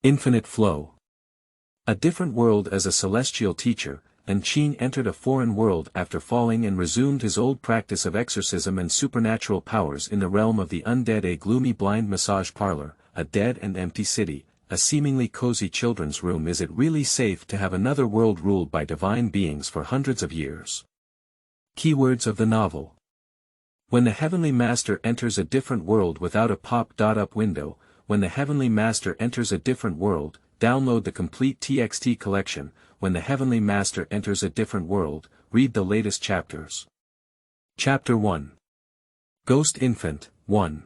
Infinite flow. A different world. As a celestial teacher, Qing entered a foreign world after falling and resumed his old practice of exorcism and supernatural powers in the realm of the undead. A gloomy blind massage parlor, a dead and empty city, a seemingly cozy children's room. Is it really safe to have another world ruled by divine beings for hundreds of years? Keywords of the novel. When the Heavenly Master enters a different world without a pop-up window. When the Heavenly Master enters a different world, download the complete TXT collection. When the Heavenly Master enters a different world, read the latest chapters. Chapter 1. Ghost Infant, 1.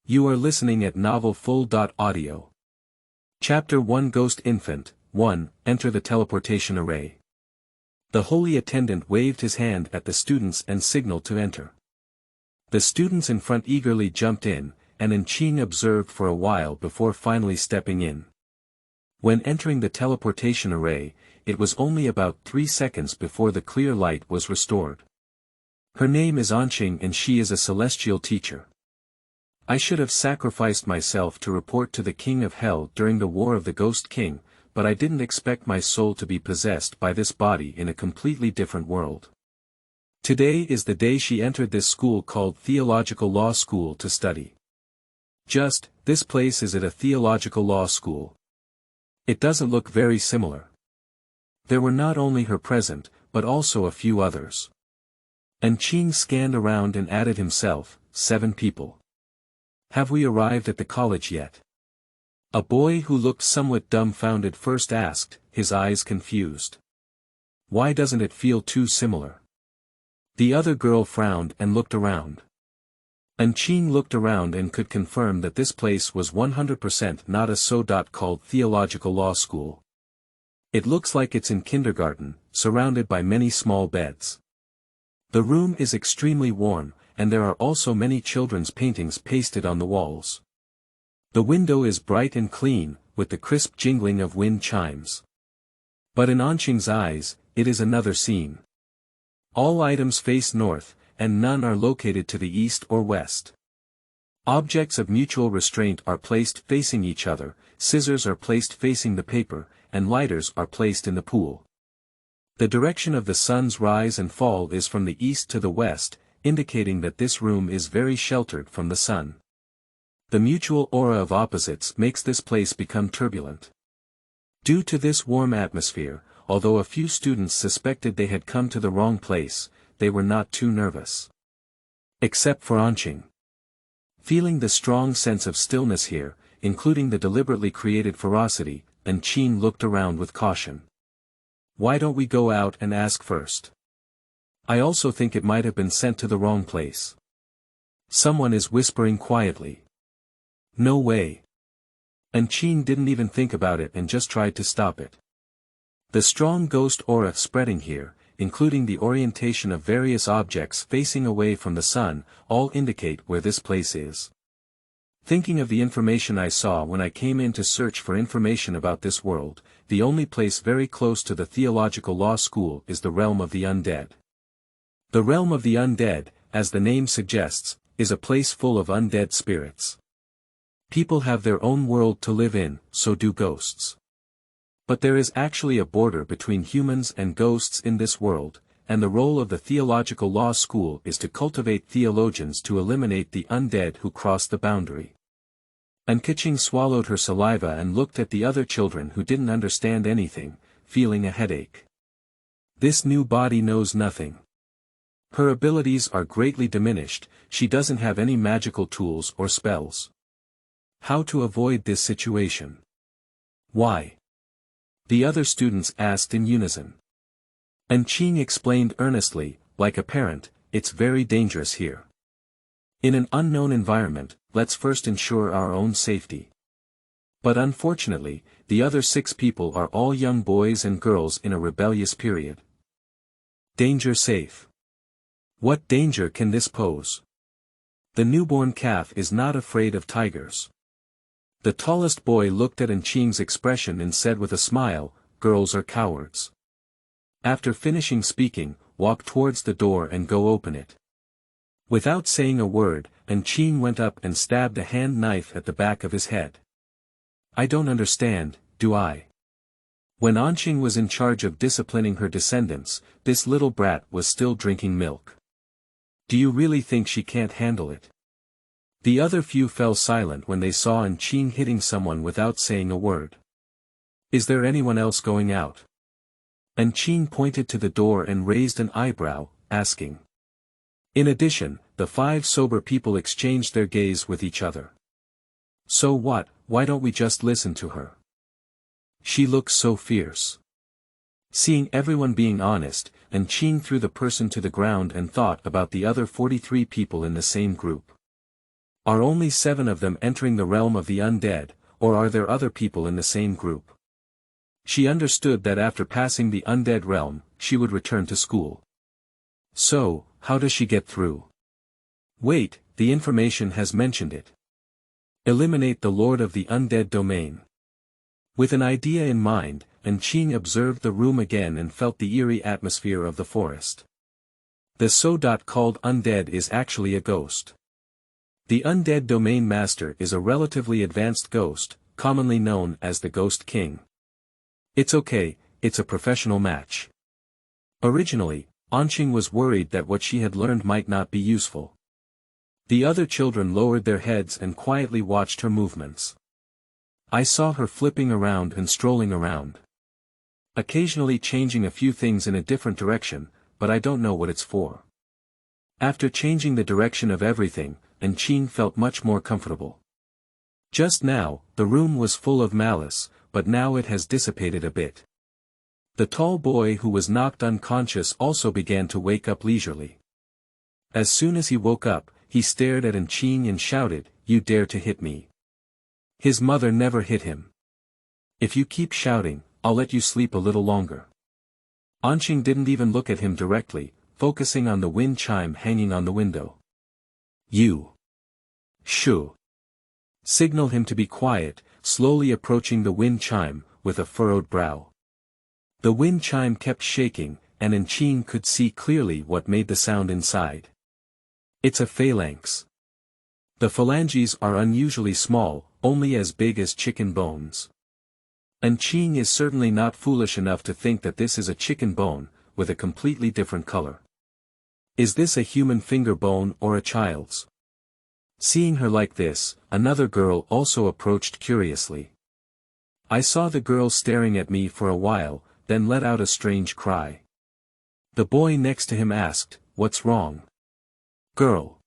You are listening at novelfull.audio. Chapter 1. Ghost Infant, 1. Enter the teleportation array. The holy attendant waved his hand at the students and signaled to enter. The students in front eagerly jumped in, and Qing observed for a while before finally stepping in. When entering the teleportation array, it was only about 3 seconds before the clear light was restored. Her name is Qing and she is a celestial teacher. I should have sacrificed myself to report to the King of Hell during the War of the Ghost King, but I didn't expect my soul to be possessed by this body in a completely different world. Today is the day she entered this school called Theological Law School to study. This place is at a theological law school. It doesn't look very similar. There were not only her present, but also a few others. Qing scanned around and added himself, 7 people. Have we arrived at the college yet? A boy who looked somewhat dumbfounded first asked, his eyes confused. Why doesn't it feel too similar? The other girl frowned and looked around. Qing looked around and could confirm that this place was 100% not a so-called theological law school. It looks like it's in kindergarten, surrounded by many small beds. The room is extremely warm, and there are also many children's paintings pasted on the walls. The window is bright and clean, with the crisp jingling of wind chimes. But in Qing's eyes, it is another scene. All items face north, and none are located to the east or west. Objects of mutual restraint are placed facing each other, scissors are placed facing the paper, and lighters are placed in the pool. The direction of the sun's rise and fall is from the east to the west, indicating that this room is very sheltered from the sun. The mutual aura of opposites makes this place become turbulent. Due to this warm atmosphere, although a few students suspected they had come to the wrong place, they were not too nervous. Except for Qing. Feeling the strong sense of stillness here, including the deliberately created ferocity, Qing looked around with caution. Why don't we go out and ask first? I also think it might have been sent to the wrong place. Someone is whispering quietly. No way. Qing didn't even think about it and just tried to stop it. The strong ghost aura spreading here, including the orientation of various objects facing away from the sun, all indicate where this place is. Thinking of the information I saw when I came in to search for information about this world, the only place very close to the theological law school is the realm of the undead. The realm of the undead, as the name suggests, is a place full of undead spirits. People have their own world to live in, so do ghosts. But there is actually a border between humans and ghosts in this world, and the role of the theological law school is to cultivate theologians to eliminate the undead who cross the boundary. Qing swallowed her saliva and looked at the other children who didn't understand anything, feeling a headache. This new body knows nothing. Her abilities are greatly diminished, she doesn't have any magical tools or spells. How to avoid this situation? Why? The other students asked in unison. Qing explained earnestly, like a parent, it's very dangerous here. In an unknown environment, let's first ensure our own safety. But unfortunately, the other 6 people are all young boys and girls in a rebellious period. Danger safe. What danger can this pose? The newborn calf is not afraid of tigers. The tallest boy looked at Qing's expression and said with a smile, girls are cowards. After finishing speaking, walk towards the door and go open it. Without saying a word, Qing went up and stabbed a hand knife at the back of his head. I don't understand, do I? When Qing was in charge of disciplining her descendants, this little brat was still drinking milk. Do you really think she can't handle it? The other few fell silent when they saw Qing hitting someone without saying a word. Is there anyone else going out? Qing pointed to the door and raised an eyebrow, asking. In addition, the 5 sober people exchanged their gaze with each other. So what, why don't we just listen to her? She looks so fierce. Seeing everyone being honest, Qing threw the person to the ground and thought about the other 43 people in the same group. Are only 7 of them entering the realm of the undead, or are there other people in the same group? She understood that after passing the undead realm, she would return to school. So, how does she get through? Wait, the information has mentioned it. Eliminate the Lord of the Undead domain. With an idea in mind, Qing observed the room again and felt the eerie atmosphere of the forest. The so-called undead is actually a ghost. The Undead Domain Master is a relatively advanced ghost, commonly known as the Ghost King. It's okay, it's a professional match. Originally, Qing was worried that what she had learned might not be useful. The other children lowered their heads and quietly watched her movements. I saw her flipping around and strolling around. Occasionally changing a few things in a different direction, but I don't know what it's for. After changing the direction of everything, Qing felt much more comfortable. Just now, the room was full of malice, but now it has dissipated a bit. The tall boy who was knocked unconscious also began to wake up leisurely. As soon as he woke up, he stared at Qing and shouted, "You dare to hit me." His mother never hit him. If you keep shouting, I'll let you sleep a little longer. Qing didn't even look at him directly, focusing on the wind chime hanging on the window. You. Shoo. Signaled him to be quiet, slowly approaching the wind chime, with a furrowed brow. The wind chime kept shaking, and Qing could see clearly what made the sound inside. It's a phalanx. The phalanges are unusually small, only as big as chicken bones. Qing is certainly not foolish enough to think that this is a chicken bone, with a completely different color. Is this a human finger bone or a child's? Seeing her like this, another girl also approached curiously. I saw the girl staring at me for a while, then let out a strange cry. The boy next to him asked, "What's wrong? Girl.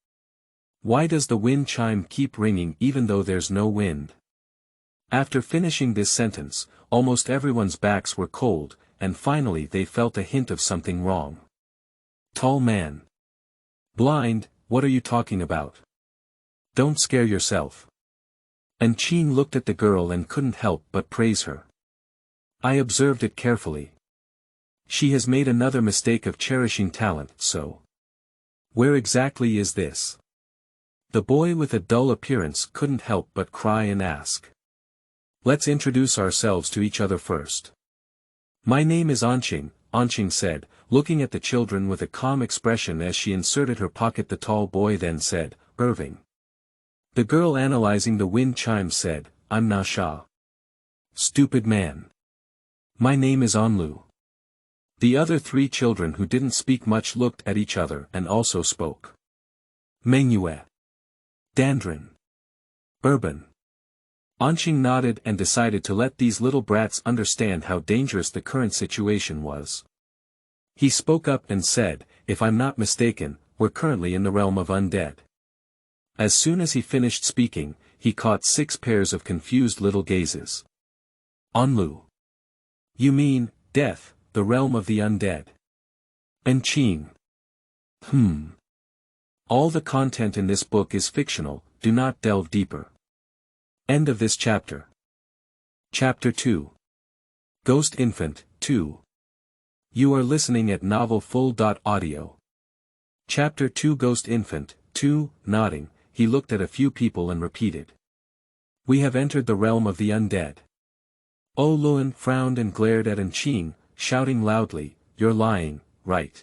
Why does the wind chime keep ringing even though there's no wind?" After finishing this sentence, almost everyone's backs were cold, and finally they felt a hint of something wrong. Tall man. Blind, what are you talking about? Don't scare yourself. Qing looked at the girl and couldn't help but praise her. I observed it carefully. She has made another mistake of cherishing talent, so. Where exactly is this? The boy with a dull appearance couldn't help but cry and ask. Let's introduce ourselves to each other first. My name is Qing, Qing said, looking at the children with a calm expression as she inserted her pocket. The tall boy then said, Irving. The girl analyzing the wind chime said, I'm Na Sha. Stupid man. My name is Onlu. The other 3 children who didn't speak much looked at each other and also spoke. Mengyue. Dandrin. Urban. Qing nodded and decided to let these little brats understand how dangerous the current situation was. He spoke up and said, if I'm not mistaken, we're currently in the realm of undead. As soon as he finished speaking, he caught 6 pairs of confused little gazes. Onlu. You mean, death, the realm of the undead. Qing. All the content in this book is fictional, do not delve deeper. End of this chapter. Chapter 2. Ghost Infant, 2. You are listening at novelfull.audio. Chapter 2 Ghost Infant, 2, nodding, he looked at a few people and repeated. We have entered the realm of the undead. O Luan frowned and glared at Qing, shouting loudly, You're lying, right?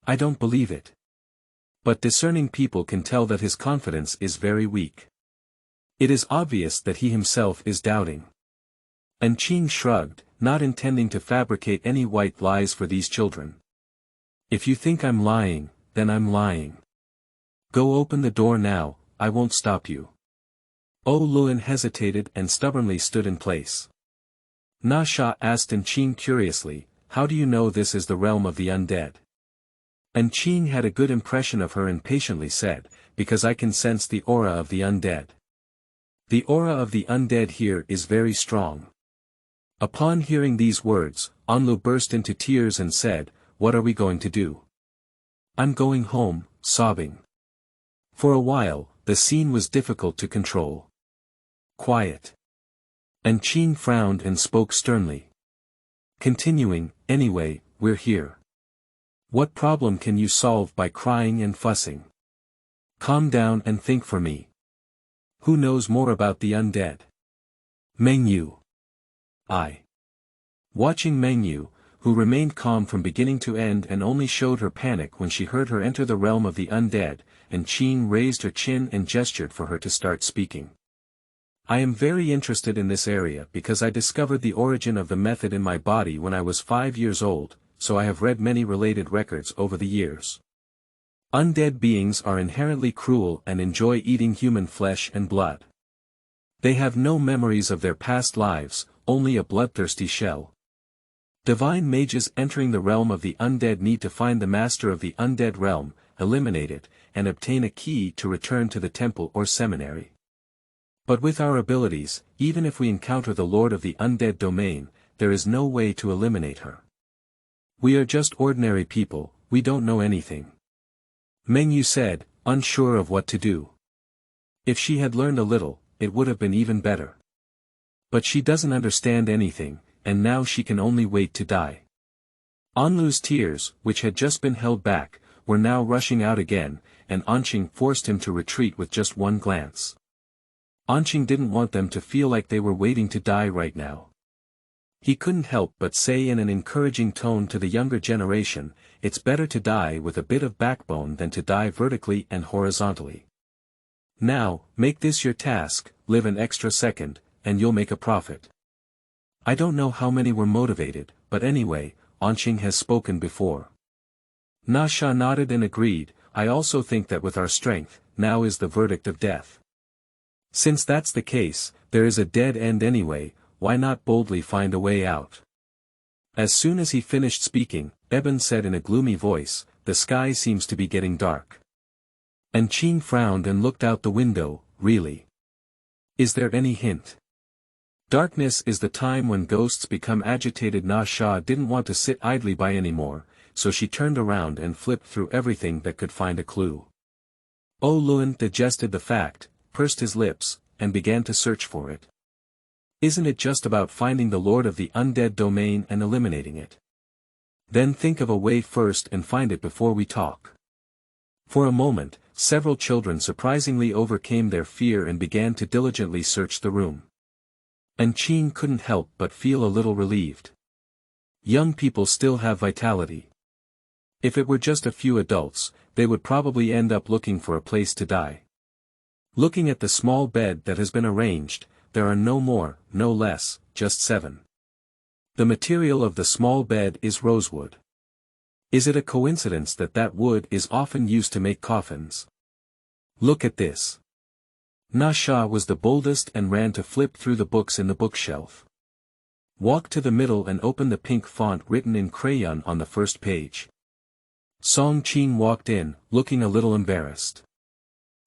I don't believe it. But discerning people can tell that his confidence is very weak. It is obvious that he himself is doubting. And Qing shrugged, not intending to fabricate any white lies for these children. If you think I'm lying, then I'm lying. Go open the door now, I won't stop you. Oh Luan hesitated and stubbornly stood in place. Na Sha asked Qing curiously, how do you know this is the realm of the undead? And Qing had a good impression of her and patiently said, because I can sense the aura of the undead. The aura of the undead here is very strong. Upon hearing these words, Anlu burst into tears and said, what are we going to do? I'm going home, sobbing. For a while, the scene was difficult to control. Quiet. And Qing frowned and spoke sternly. Continuing, anyway, we're here. What problem can you solve by crying and fussing? Calm down and think for me. Who knows more about the undead? Meng Yu. I. Watching Meng Yu, who remained calm from beginning to end and only showed her panic when she heard her enter the realm of the undead, and Qing raised her chin and gestured for her to start speaking. I am very interested in this area because I discovered the origin of the method in my body when I was 5 years old, so I have read many related records over the years. Undead beings are inherently cruel and enjoy eating human flesh and blood. They have no memories of their past lives, only a bloodthirsty shell. Divine mages entering the realm of the undead need to find the master of the undead realm, eliminate it, and obtain a key to return to the temple or seminary. But with our abilities, even if we encounter the lord of the undead domain, there is no way to eliminate her. We are just ordinary people, we don't know anything. Meng Yu said, unsure of what to do. If she had learned a little, it would have been even better. But she doesn't understand anything, and now she can only wait to die. Anlu's tears, which had just been held back, were now rushing out again, and Anqing forced him to retreat with just one glance. Anqing didn't want them to feel like they were waiting to die right now. He couldn't help but say in an encouraging tone to the younger generation, it's better to die with a bit of backbone than to die vertically and horizontally. Now, make this your task, live an extra second, and you'll make a profit. I don't know how many were motivated, but anyway, Anqing has spoken before. Na Sha nodded and agreed, I also think that with our strength, now is the verdict of death. Since that's the case, there is a dead end anyway, why not boldly find a way out? As soon as he finished speaking, Eben said in a gloomy voice, the sky seems to be getting dark. And Qing frowned and looked out the window, really? Is there any hint? Darkness is the time when ghosts become agitated. Na Sha didn't want to sit idly by anymore, so she turned around and flipped through everything that could find a clue. Oh Luan digested the fact, pursed his lips, and began to search for it. Isn't it just about finding the lord of the undead domain and eliminating it? Then think of a way first and find it before we talk. For a moment, several children surprisingly overcame their fear and began to diligently search the room. And Qing couldn't help but feel a little relieved. Young people still have vitality. If it were just a few adults, they would probably end up looking for a place to die. Looking at the small bed that has been arranged, there are no more, no less, just 7. The material of the small bed is rosewood. Is it a coincidence that that wood is often used to make coffins? Look at this. Na Sha was the boldest and ran to flip through the books in the bookshelf. Walk to the middle and open the pink font written in crayon on the first page. Song Qing walked in, looking a little embarrassed.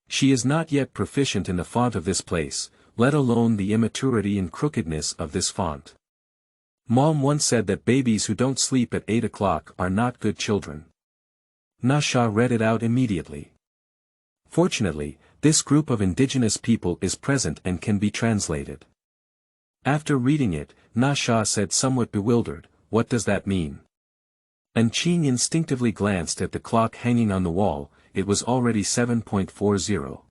She is not yet proficient in the font of this place, let alone the immaturity and crookedness of this font. Mom once said that babies who don't sleep at 8 o'clock are not good children. Na Sha read it out immediately. Fortunately, this group of indigenous people is present and can be translated. After reading it, Na Sha said somewhat bewildered, what does that mean? And Qing instinctively glanced at the clock hanging on the wall, it was already 7:40.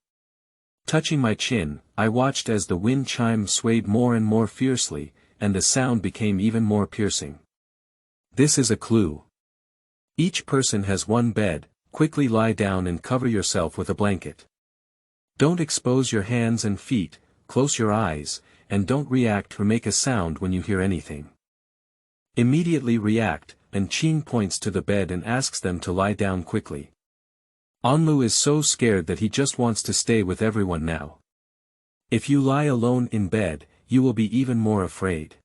Touching my chin, I watched as the wind chime swayed more and more fiercely, and the sound became even more piercing. This is a clue. Each person has one bed, quickly lie down and cover yourself with a blanket. Don't expose your hands and feet, close your eyes, and don't react or make a sound when you hear anything. Immediately react, and Qing points to the bed and asks them to lie down quickly. Anlu is so scared that he just wants to stay with everyone now. If you lie alone in bed, you will be even more afraid.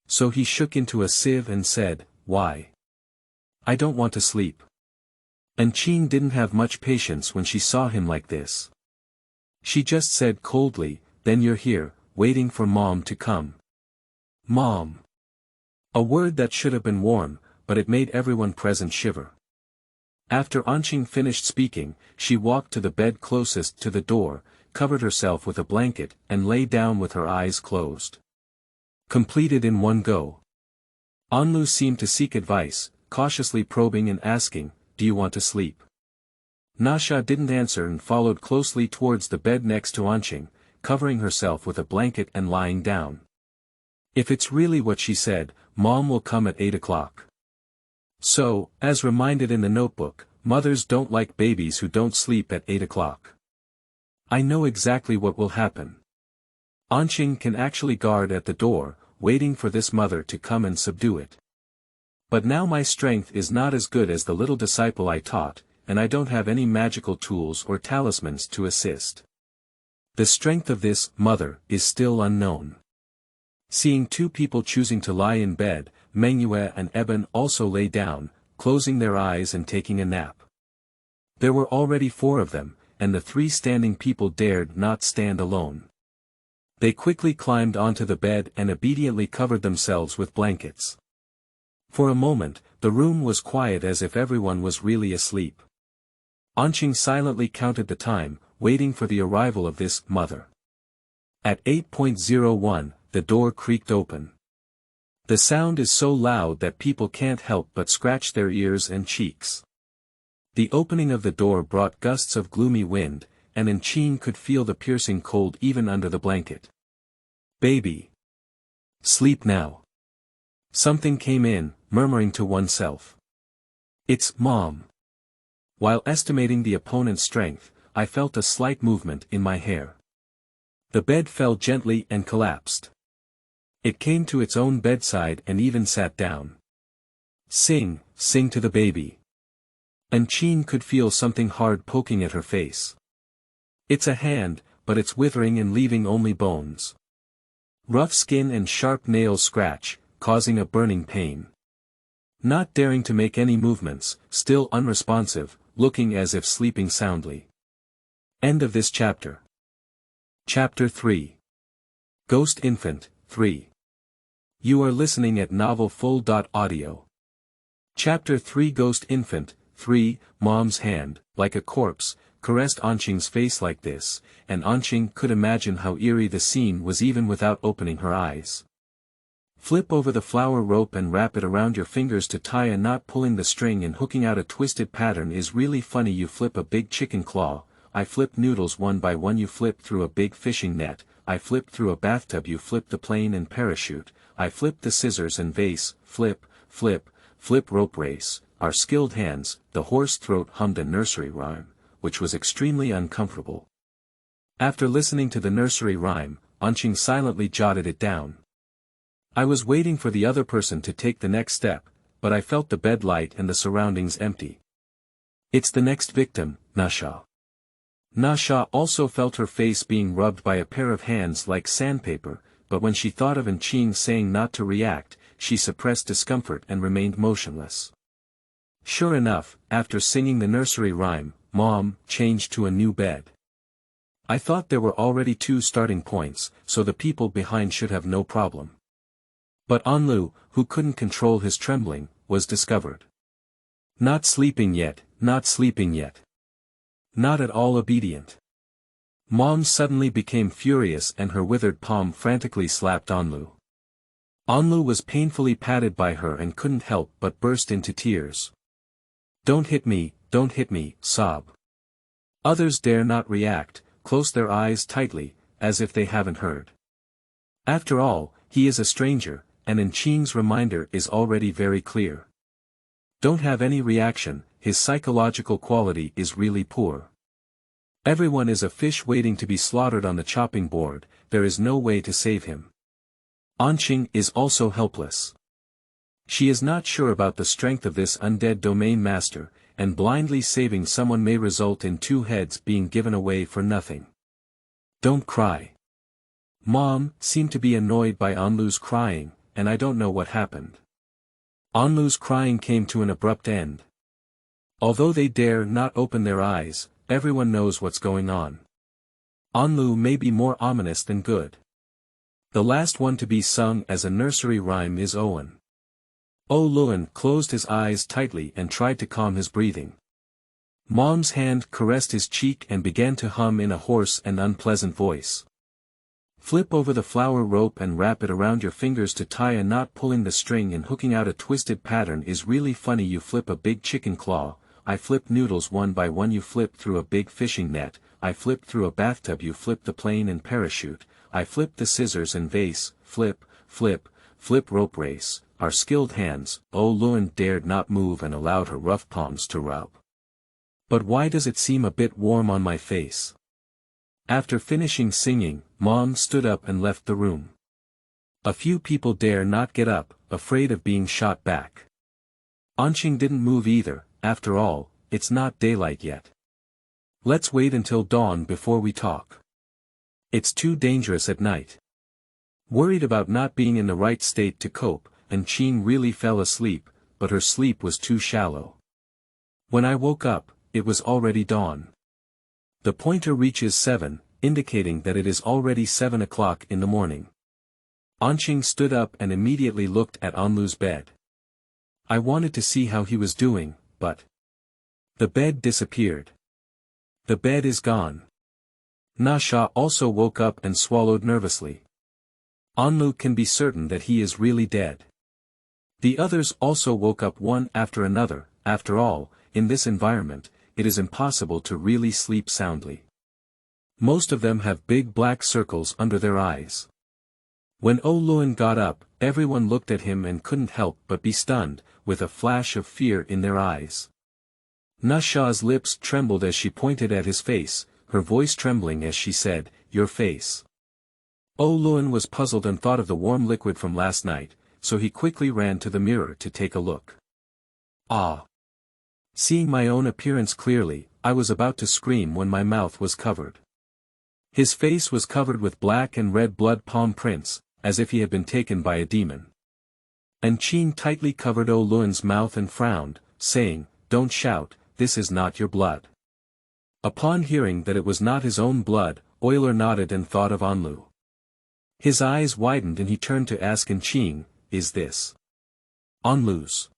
So he shook into a sieve and said, "Why? I don't want to sleep." And Qing didn't have much patience when she saw him like this. She just said coldly, "Then you're here, waiting for Mom to come." Mom. A word that should have been warm, but it made everyone present shiver. After Qing finished speaking, she walked to the bed closest to the door, covered herself with a blanket, and lay down with her eyes closed. Completed in one go. Anlu seemed to seek advice, cautiously probing and asking, "Do you want to sleep?" Nasha didn't answer and followed closely towards the bed next to Qing, covering herself with a blanket and lying down. If it's really what she said, Mom will come at 8 o'clock. So, as reminded in the notebook, mothers don't like babies who don't sleep at 8 o'clock. I know exactly what will happen. Qing can actually guard at the door, waiting for this mother to come and subdue it. But now my strength is not as good as the little disciple I taught, and I don't have any magical tools or talismans to assist. The strength of this mother is still unknown. Seeing two people choosing to lie in bed, Mengyue and Eben also lay down, closing their eyes and taking a nap. There were already 4 of them, and the 3 standing people dared not stand alone. They quickly climbed onto the bed and obediently covered themselves with blankets. For a moment, the room was quiet as if everyone was really asleep. Qing silently counted the time, waiting for the arrival of this mother. At 8:01, the door creaked open. The sound is so loud that people can't help but scratch their ears and cheeks. The opening of the door brought gusts of gloomy wind, and Qing could feel the piercing cold even under the blanket. "Baby. Sleep now." Something came in, murmuring to oneself. "It's Mom." While estimating the opponent's strength, I felt a slight movement in my hair. The bed fell gently and collapsed. It came to its own bedside and even sat down. "Sing, sing to the baby." Qing could feel something hard poking at her face. It's a hand, but it's withering and leaving only bones. Rough skin and sharp nails scratch, causing a burning pain. Not daring to make any movements, still unresponsive, looking as if sleeping soundly. End of this chapter. Chapter 3. Ghost Infant, 3. You are listening at novelfull.audio. Chapter 3. Ghost Infant, 3. Mom's hand, like a corpse, caressed Qing's face like this, and Qing could imagine how eerie the scene was even without opening her eyes. Flip over the flower rope and wrap it around your fingers to tie a knot. Pulling the string and hooking out a twisted pattern is really funny. You flip a big chicken claw, I flip noodles one by one. You flip through a big fishing net, I flip through a bathtub. You flip the plane and parachute, I flip the scissors and vase. Flip, flip, flip rope race. Our skilled hands, the hoarse throat hummed a nursery rhyme, which was extremely uncomfortable. After listening to the nursery rhyme, Qing silently jotted it down. I was waiting for the other person to take the next step, but I felt the bed light and the surroundings empty. It's the next victim, Nasha. Nasha also felt her face being rubbed by a pair of hands like sandpaper, but when she thought of Qing saying not to react, she suppressed discomfort and remained motionless. Sure enough, after singing the nursery rhyme, Mom changed to a new bed. I thought there were already 2 starting points, so the people behind should have no problem. But Anlu, who couldn't control his trembling, was discovered. Not sleeping yet, not sleeping yet. Not at all obedient. Mom suddenly became furious and her withered palm frantically slapped Anlu. Anlu was painfully patted by her and couldn't help but burst into tears. Don't hit me, sob. Others dare not react, close their eyes tightly, as if they haven't heard. After all, he is a stranger, and Qing's reminder is already very clear. Don't have any reaction, his psychological quality is really poor. Everyone is a fish waiting to be slaughtered on the chopping board, there is no way to save him. Qing is also helpless. She is not sure about the strength of this undead domain master, and blindly saving someone may result in two heads being given away for nothing. Don't cry. Mom seemed to be annoyed by Anlu's crying, and I don't know what happened. Anlu's crying came to an abrupt end. Although they dare not open their eyes, everyone knows what's going on. Anlu may be more ominous than good. The last one to be sung as a nursery rhyme is Owen. Luan closed his eyes tightly and tried to calm his breathing. Mom's hand caressed his cheek and began to hum in a hoarse and unpleasant voice. Flip over the flower rope and wrap it around your fingers to tie a knot. Pulling the string and hooking out a twisted pattern is really funny. You flip a big chicken claw, I flip noodles one by one. You flip through a big fishing net, I flip through a bathtub. You flip the plane and parachute, I flip the scissors and vase. Flip, flip, flip rope race. Our skilled hands. Luan dared not move and allowed her rough palms to rub. But why does it seem a bit warm on my face? After finishing singing, Mom stood up and left the room. A few people dare not get up, afraid of being shot back. Qing didn't move either. After all, it's not daylight yet. Let's wait until dawn before we talk. It's too dangerous at night. Worried about not being in the right state to cope, and Qing really fell asleep, but her sleep was too shallow. When I woke up, it was already dawn. The pointer reaches 7, indicating that it is already 7 o'clock in the morning. Qing stood up and immediately looked at Anlu's bed. I wanted to see how he was doing, but the bed disappeared. The bed is gone. Nasha also woke up and swallowed nervously. Anlu can be certain that he is really dead. The others also woke up one after another. After all, in this environment, it is impossible to really sleep soundly. Most of them have big black circles under their eyes. When Luan got up, everyone looked at him and couldn't help but be stunned, with a flash of fear in their eyes. Nasha's lips trembled as she pointed at his face, her voice trembling as she said, "Your face." Luan was puzzled and thought of the warm liquid from last night, so he quickly ran to the mirror to take a look. Seeing my own appearance clearly, I was about to scream when my mouth was covered. His face was covered with black and red blood palm prints, as if he had been taken by a demon. And Qing tightly covered Luan's mouth and frowned, saying, "Don't shout, this is not your blood." Upon hearing that it was not his own blood, Euler nodded and thought of Anlu. His eyes widened and he turned to ask Qing, "Is this Anlu's?"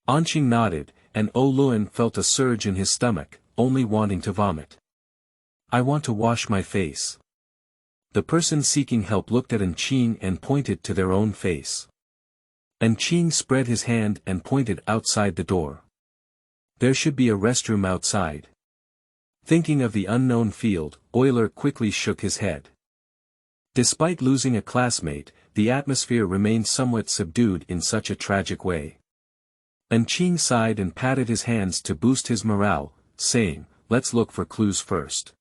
Qing nodded, and Luan felt a surge in his stomach, only wanting to vomit. "I want to wash my face." The person seeking help looked at Qing and pointed to their own face. Qing spread his hand and pointed outside the door. There should be a restroom outside. Thinking of the unknown field, Euler quickly shook his head. Despite losing a classmate, the atmosphere remained somewhat subdued in such a tragic way. Qing sighed and patted his hands to boost his morale, saying, "Let's look for clues first."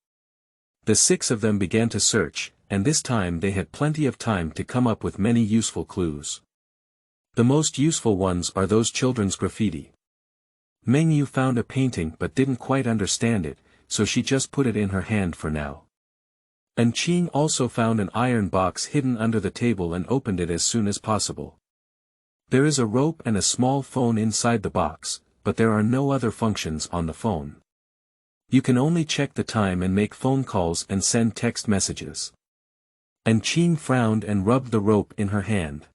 The 6 of them began to search, and this time they had plenty of time to come up with many useful clues. The most useful ones are those children's graffiti. Mengyu found a painting but didn't quite understand it, so she just put it in her hand for now. Qing also found an iron box hidden under the table and opened it as soon as possible. There is a rope and a small phone inside the box, but there are no other functions on the phone. You can only check the time and make phone calls and send text messages. Qing frowned and rubbed the rope in her hand.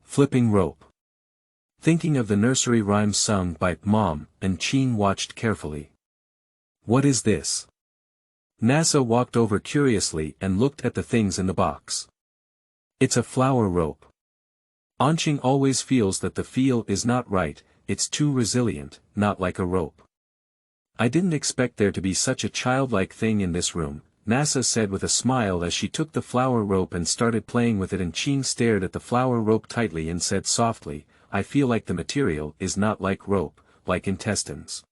Flipping rope. Thinking of the nursery rhymes sung by Mom, Qing watched carefully. What is this? NASA walked over curiously and looked at the things in the box. It's a flower rope. Qing always feels that the feel is not right, it's too resilient, not like a rope. I didn't expect there to be such a childlike thing in this room, NASA said with a smile as she took the flower rope and started playing with it. Qing stared at the flower rope tightly and said softly, "I feel like the material is not like rope, like intestines."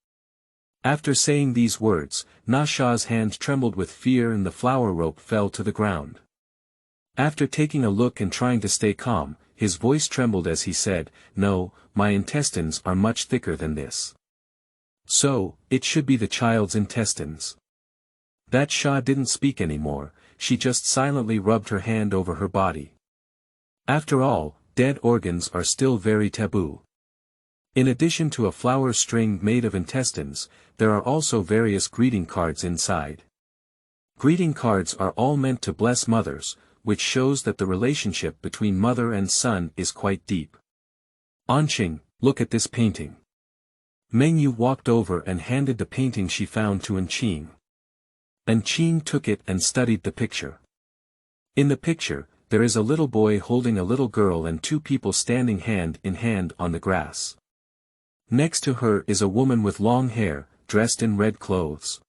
After saying these words, Nasha's hand trembled with fear and the flower rope fell to the ground. After taking a look and trying to stay calm, his voice trembled as he said, "No, my intestines are much thicker than this. So, it should be the child's intestines." That Sha didn't speak anymore, she just silently rubbed her hand over her body. After all, dead organs are still very taboo. In addition to a flower string made of intestines, there are also various greeting cards inside. Greeting cards are all meant to bless mothers, which shows that the relationship between mother and son is quite deep. "Qing, look at this painting." Mengyu walked over and handed the painting she found to Qing. Qing took it and studied the picture. In the picture, there is a little boy holding a little girl and two people standing hand in hand on the grass. Next to her is a woman with long hair, dressed in red clothes.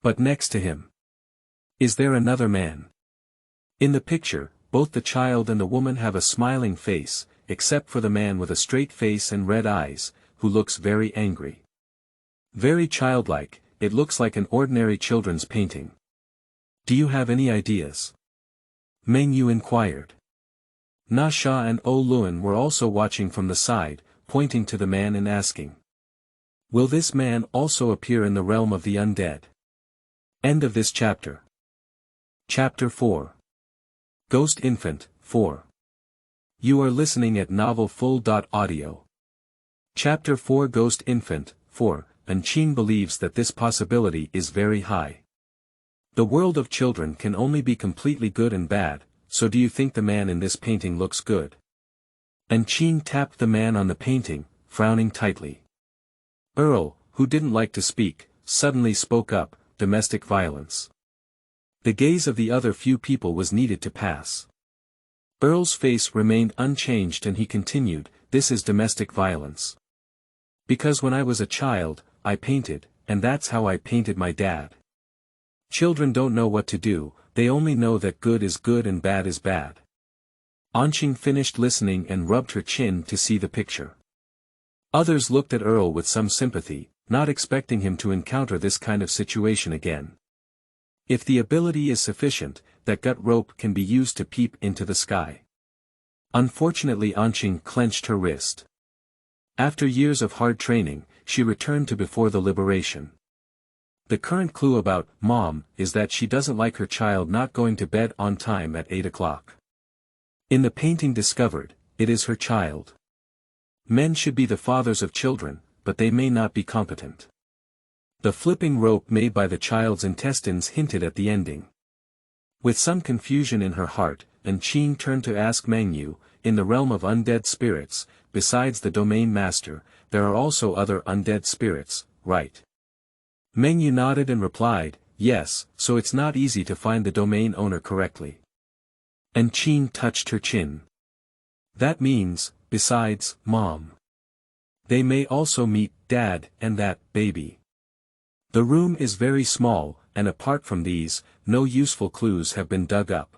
But next to him, is there another man? In the picture, both the child and the woman have a smiling face, except for the man with a straight face and red eyes, who looks very angry. Very childlike, it looks like an ordinary children's painting. "Do you have any ideas?" Mengyu inquired. Na Sha and O Luan were also watching from the side, pointing to the man and asking, "Will this man also appear in the realm of the undead?" End of this chapter. Chapter 4. Ghost Infant, 4. You are listening at novelfull.audio. Chapter 4 Ghost Infant, 4, Qing believes that this possibility is very high. The world of children can only be completely good and bad, so do you think the man in this painting looks good? Qing tapped the man on the painting, frowning tightly. Earl, who didn't like to speak, suddenly spoke up, "Domestic violence." The gaze of the other few people was needed to pass. Earl's face remained unchanged and he continued, "This is domestic violence. Because when I was a child, I painted, and that's how I painted my dad. Children don't know what to do, they only know that good is good and bad is bad." Qing finished listening and rubbed her chin to see the picture. Others looked at Earl with some sympathy, not expecting him to encounter this kind of situation again. If the ability is sufficient, that gut rope can be used to peep into the sky. Unfortunately, Qing clenched her wrist. After years of hard training, she returned to before the liberation. The current clue about Mom is that she doesn't like her child not going to bed on time at 8 o'clock. In the painting discovered, it is her child. Men should be the fathers of children, but they may not be competent. The flipping rope made by the child's intestines hinted at the ending. With some confusion in her heart, Qing turned to ask Mengyu, "In the realm of undead spirits, besides the domain master, there are also other undead spirits, right?" Mengyu nodded and replied, "Yes, so it's not easy to find the domain owner correctly." Qing touched her chin. "That means, besides Mom, they may also meet Dad and that baby. The room is very small, and apart from these, no useful clues have been dug up."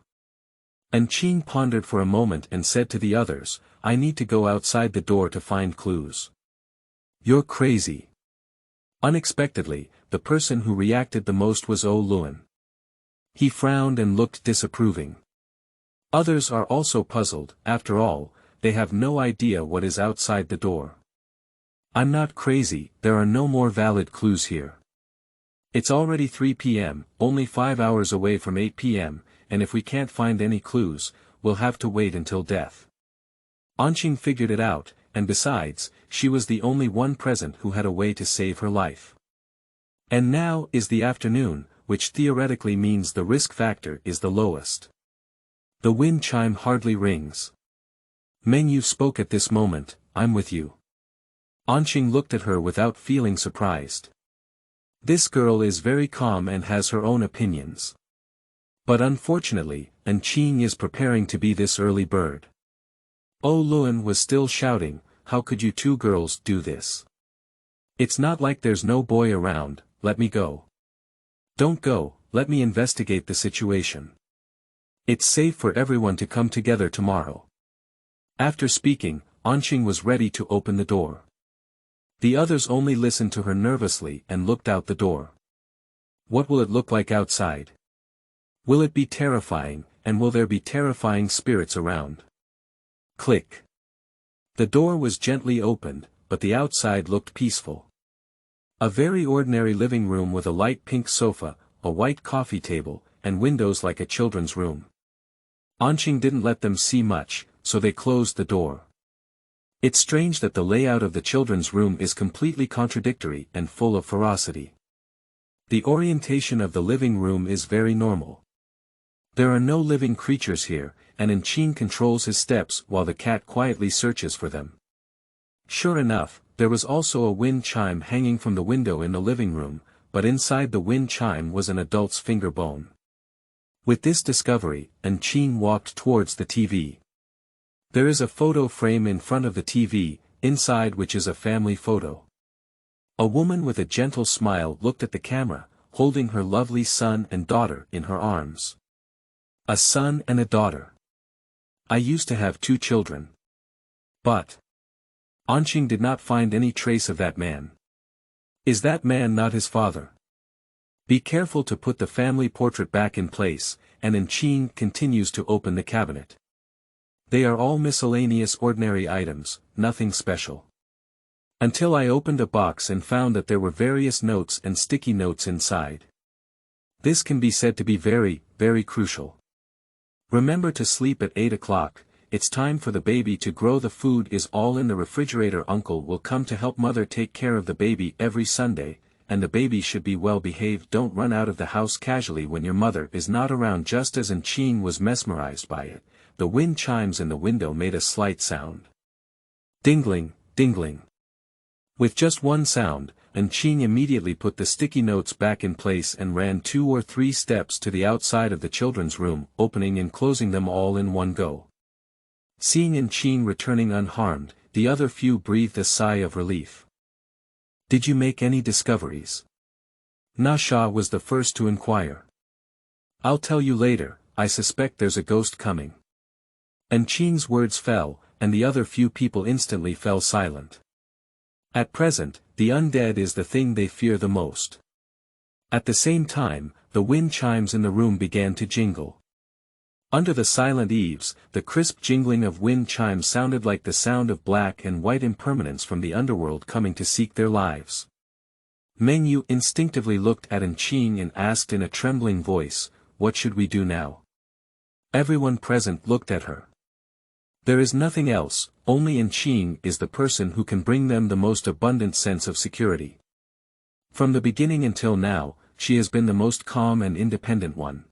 Qing pondered for a moment and said to the others, "I need to go outside the door to find clues." "You're crazy." Unexpectedly, the person who reacted the most was O Luan. He frowned and looked disapproving. Others are also puzzled, after all, they have no idea what is outside the door. "I'm not crazy, there are no more valid clues here. It's already 3 p.m., only 5 hours away from 8 p.m., and if we can't find any clues, we'll have to wait until death." Qing figured it out, and besides, she was the only one present who had a way to save her life. And now is the afternoon, which theoretically means the risk factor is the lowest. The wind chime hardly rings. Mengyu spoke at this moment, "I'm with you." Qing looked at her without feeling surprised. This girl is very calm and has her own opinions. But unfortunately, Qing is preparing to be this early bird. O Luan was still shouting, "How could you two girls do this? It's not like there's no boy around, let me go." "Don't go, let me investigate the situation. It's safe for everyone to come together tomorrow." After speaking, Qing was ready to open the door. The others only listened to her nervously and looked out the door. What will it look like outside? Will it be terrifying, and will there be terrifying spirits around? Click. The door was gently opened, but the outside looked peaceful. A very ordinary living room with a light pink sofa, a white coffee table, and windows like a children's room. Qing didn't let them see much, so they closed the door. It's strange that the layout of the children's room is completely contradictory and full of ferocity. The orientation of the living room is very normal. There are no living creatures here, and Qing controls his steps while the cat quietly searches for them. Sure enough, there was also a wind chime hanging from the window in the living room, but inside the wind chime was an adult's finger bone. With this discovery, Qing walked towards the TV. There is a photo frame in front of the TV, inside which is a family photo. A woman with a gentle smile looked at the camera, holding her lovely son and daughter in her arms. A son and a daughter. I used to have 2 children. But Qing did not find any trace of that man. Is that man not his father? Be careful to put the family portrait back in place, and Qing continues to open the cabinet. They are all miscellaneous ordinary items, nothing special. Until I opened a box and found that there were various notes and sticky notes inside. This can be said to be very, very crucial. Remember to sleep at 8 o'clock, it's time for the baby to grow. The food is all in the refrigerator. Uncle will come to help mother take care of the baby every Sunday, and the baby should be well behaved. Don't run out of the house casually when your mother is not around. Just as Qing was mesmerized by it, the wind chimes in the window made a slight sound. Dingling, dingling. With just one sound, Qing immediately put the sticky notes back in place and ran 2 or 3 steps to the outside of the children's room, opening and closing them all in one go. Seeing Qing returning unharmed, the other few breathed a sigh of relief. Did you make any discoveries? Nasha was the first to inquire. I'll tell you later, I suspect there's a ghost coming. Qing's words fell, and the other few people instantly fell silent. At present, the undead is the thing they fear the most. At the same time, the wind chimes in the room began to jingle. Under the silent eaves, the crisp jingling of wind chimes sounded like the sound of black and white impermanence from the underworld coming to seek their lives. Mengyu instinctively looked at Qing and asked in a trembling voice, "What should we do now?" Everyone present looked at her. There is nothing else, only Qing is the person who can bring them the most abundant sense of security. From the beginning until now, she has been the most calm and independent one.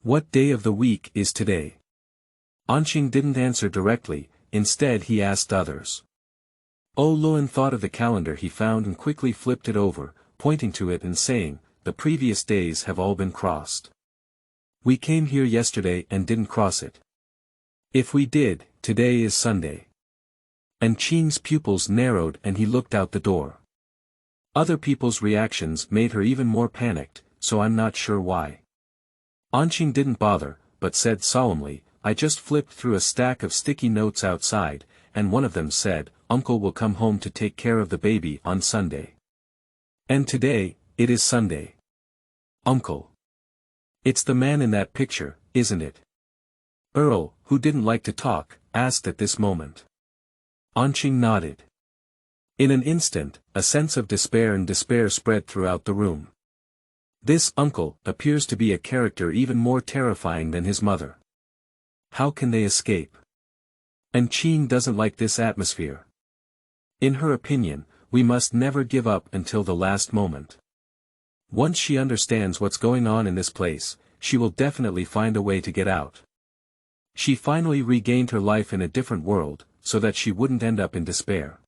What day of the week is today? Qing didn't answer directly, instead he asked others. Luan thought of the calendar he found and quickly flipped it over, pointing to it and saying, "The previous days have all been crossed. We came here yesterday and didn't cross it. If we did, today is Sunday." Qing's pupils narrowed and he looked out the door. Other people's reactions made her even more panicked, so I'm not sure why. Qing didn't bother, but said solemnly, "I just flipped through a stack of sticky notes outside, and one of them said, Uncle will come home to take care of the baby on Sunday. And today, it is Sunday. Uncle. It's the man in that picture, isn't it?" Earl, who didn't like to talk, asked at this moment. Qing nodded. In an instant, a sense of despair spread throughout the room. This uncle appears to be a character even more terrifying than his mother. How can they escape? Qing doesn't like this atmosphere. In her opinion, we must never give up until the last moment. Once she understands what's going on in this place, she will definitely find a way to get out. She finally regained her life in a different world, so that she wouldn't end up in despair.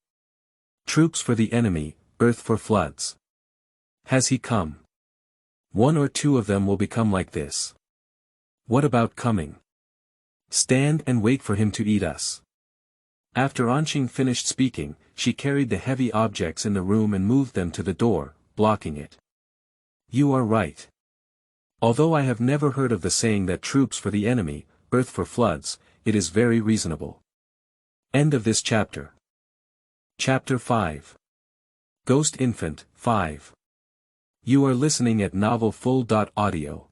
Troops for the enemy, earth for floods. Has he come? 1 or 2 of them will become like this. What about coming? Stand and wait for him to eat us. After Qing finished speaking, she carried the heavy objects in the room and moved them to the door, blocking it. You are right. Although I have never heard of the saying that troops for the enemy, earth for floods, it is very reasonable. End of this chapter. Chapter 5. Ghost Infant, 5. You are listening at novelfull.audio.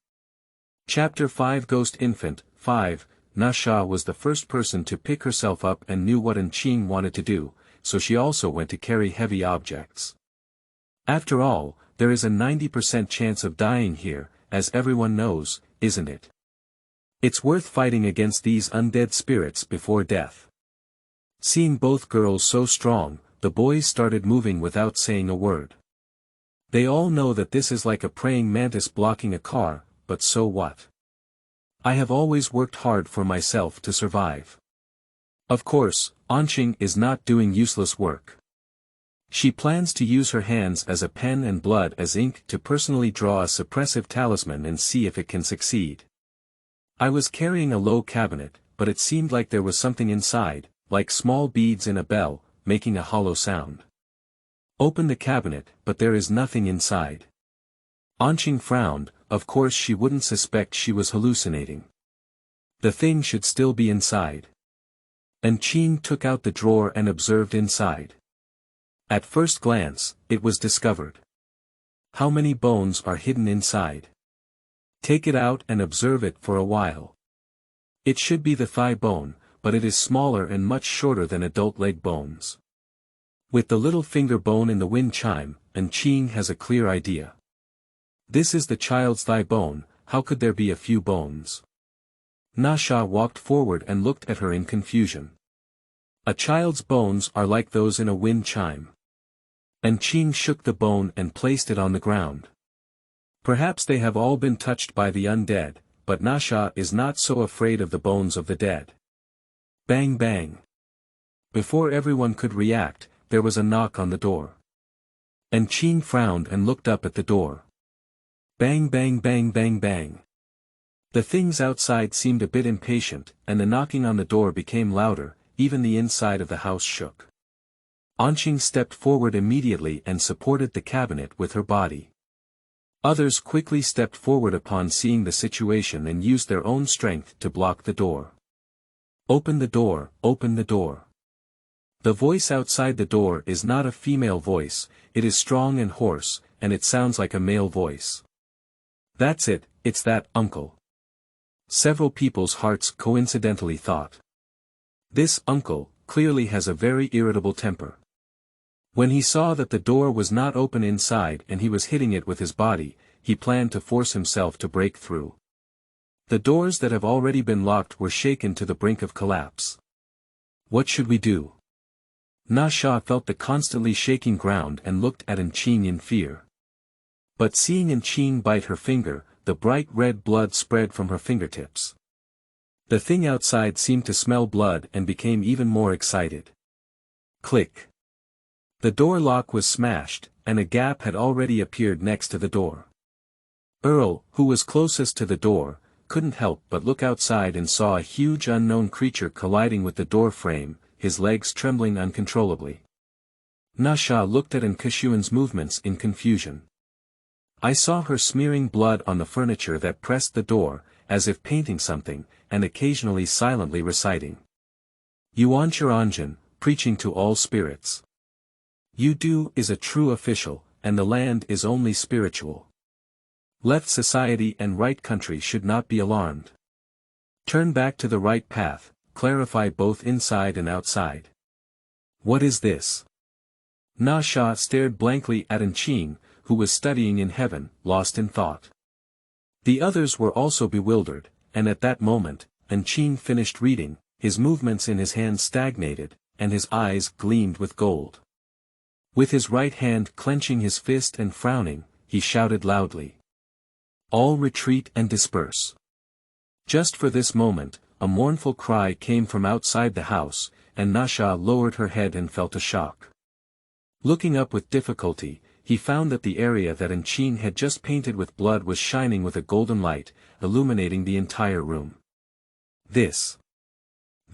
Chapter 5 Ghost Infant 5. Nasha was the first person to pick herself up and knew what Qing wanted to do, so she also went to carry heavy objects. After all, there is a 90% chance of dying here, as everyone knows, isn't it? It's worth fighting against these undead spirits before death. Seeing both girls so strong, the boys started moving without saying a word. They all know that this is like a praying mantis blocking a car, but so what? I have always worked hard for myself to survive. Of course, Qing is not doing useless work. She plans to use her hands as a pen and blood as ink to personally draw a suppressive talisman and see if it can succeed. I was carrying a low cabinet, but it seemed like there was something inside, like small beads in a bell, making a hollow sound. Open the cabinet, but there is nothing inside. Qing frowned. Of course she wouldn't suspect she was hallucinating. The thing should still be inside. Qing took out the drawer and observed inside. At first glance, it was discovered. How many bones are hidden inside? Take it out and observe it for a while. It should be the thigh bone, but it is smaller and much shorter than adult leg bones. With the little finger bone in the wind chime, Qing has a clear idea. This is the child's thigh bone. How could there be a few bones? Nasha walked forward and looked at her in confusion. A child's bones are like those in a wind chime. Qing shook the bone and placed it on the ground. Perhaps they have all been touched by the undead, but Nasha is not so afraid of the bones of the dead. Bang bang. Before everyone could react, there was a knock on the door. Qing frowned and looked up at the door. Bang bang bang bang bang. The things outside seemed a bit impatient, and the knocking on the door became louder, even the inside of the house shook. Qing stepped forward immediately and supported the cabinet with her body. Others quickly stepped forward upon seeing the situation and used their own strength to block the door. Open the door, open the door. The voice outside the door is not a female voice, it is strong and hoarse, and it sounds like a male voice. That's it, it's that uncle. Several people's hearts coincidentally thought. This uncle clearly has a very irritable temper. When he saw that the door was not open inside and he was hitting it with his body, he planned to force himself to break through. The doors that have already been locked were shaken to the brink of collapse. What should we do? Nasha felt the constantly shaking ground and looked at Qing in fear. But seeing Qing bite her finger, the bright red blood spread from her fingertips. The thing outside seemed to smell blood and became even more excited. Click. The door lock was smashed, and a gap had already appeared next to the door. Earl, who was closest to the door, couldn't help but look outside and saw a huge unknown creature colliding with the door frame, his legs trembling uncontrollably. Nasha looked at Nkashuan's movements in confusion. I saw her smearing blood on the furniture that pressed the door, as if painting something, and occasionally silently reciting. Yuan Chiranjan, preaching to all spirits. Yudu is a true official, and the land is only spiritual. Left society and right country should not be alarmed. Turn back to the right path, clarify both inside and outside. What is this? Nasha stared blankly at Qing, who was studying in heaven, lost in thought. The others were also bewildered, and at that moment, Qing finished reading, his movements in his hands stagnated, and his eyes gleamed with gold. With his right hand clenching his fist and frowning, he shouted loudly. All retreat and disperse. Just for this moment, a mournful cry came from outside the house, and Nasha lowered her head and felt a shock. Looking up with difficulty, he found that the area that Qing had just painted with blood was shining with a golden light, illuminating the entire room. This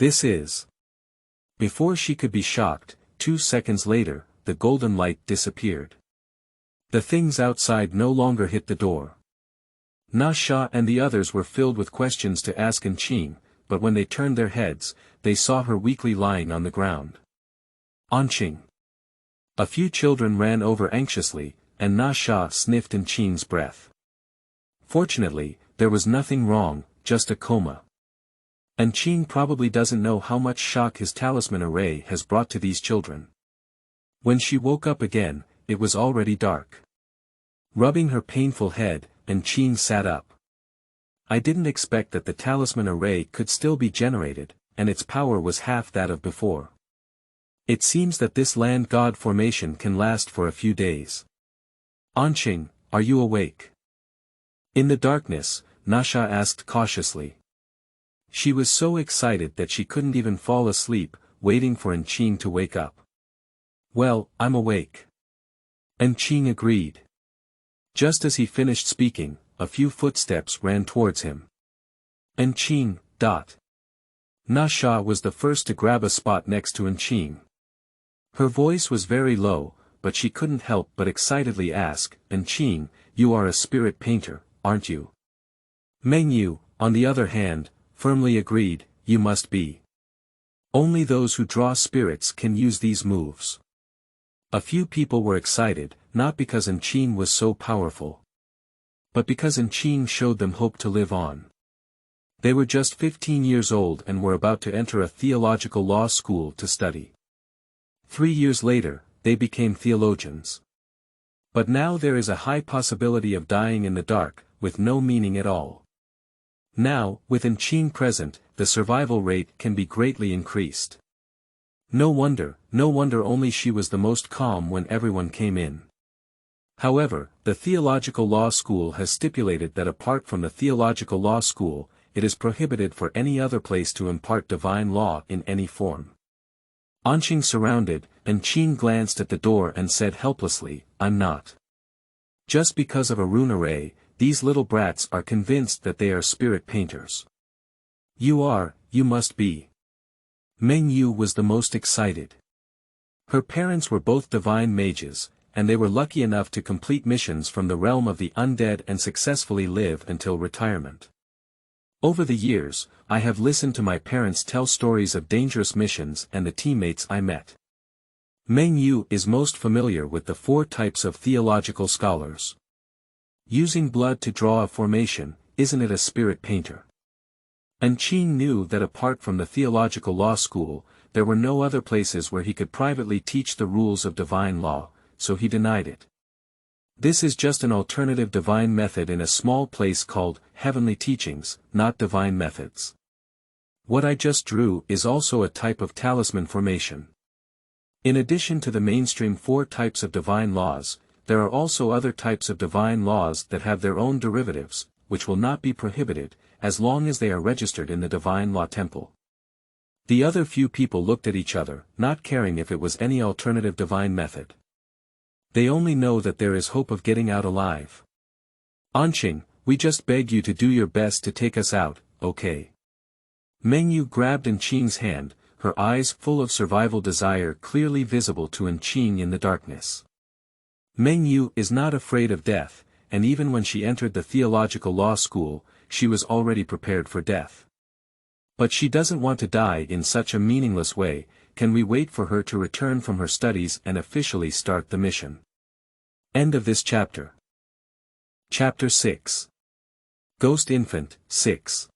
is... Before she could be shocked, 2 seconds later, the golden light disappeared. The things outside no longer hit the door. Nasha and the others were filled with questions to ask Qing, but when they turned their heads, they saw her weakly lying on the ground. Qing. A few children ran over anxiously, and Nasha sniffed Qing's breath. Fortunately, there was nothing wrong, just a coma. And Qing probably doesn't know how much shock his talisman array has brought to these children. When she woke up again, it was already dark. Rubbing her painful head, Qing sat up. I didn't expect that the talisman array could still be generated, and its power was half that of before. It seems that this land god formation can last for a few days. Qing, are you awake? In the darkness, Nasha asked cautiously. She was so excited that she couldn't even fall asleep, waiting for Qing to wake up. Well, I'm awake. Qing agreed. Just as he finished speaking, a few footsteps ran towards him. Qing. Nasha was the first to grab a spot next to Qing. Her voice was very low, but she couldn't help but excitedly ask, Qing, you are a spirit painter, aren't you? Mengyu, on the other hand, firmly agreed, you must be. Only those who draw spirits can use these moves. A few people were excited, not because Qing was so powerful, but because Qing showed them hope to live on. They were just 15 years old and were about to enter a theological law school to study. 3 years later, they became theologians. But now there is a high possibility of dying in the dark, with no meaning at all. Now, with Qing present, the survival rate can be greatly increased. No wonder only she was the most calm when everyone came in. However, the theological law school has stipulated that apart from the theological law school, it is prohibited for any other place to impart divine law in any form. Qing surrounded, Qing glanced at the door and said helplessly, I'm not. Just because of a rune array, these little brats are convinced that they are spirit painters. You must be. Mengyu was the most excited. Her parents were both divine mages, and they were lucky enough to complete missions from the realm of the undead and successfully live until retirement. Over the years, I have listened to my parents tell stories of dangerous missions and the teammates I met. Mengyu is most familiar with the 4 types of theological scholars. Using blood to draw a formation, isn't it a spirit painter? Qing knew that apart from the theological law school, there were no other places where he could privately teach the rules of divine law, so he denied it. This is just an alternative divine method in a small place called heavenly teachings, not divine methods. What I just drew is also a type of talisman formation. In addition to the mainstream 4 types of divine laws, there are also other types of divine laws that have their own derivatives, which will not be prohibited, as long as they are registered in the divine law temple. The other few people looked at each other, not caring if it was any alternative divine method. They only know that there is hope of getting out alive. Qing, we just beg you to do your best to take us out, okay? Mengyu grabbed Qing's hand, her eyes full of survival desire clearly visible to Qing in the darkness. Mengyu is not afraid of death, and even when she entered the theological law school, she was already prepared for death. But she doesn't want to die in such a meaningless way. Can we wait for her to return from her studies and officially start the mission? End of this chapter. Chapter 6. Ghost Infant, 6.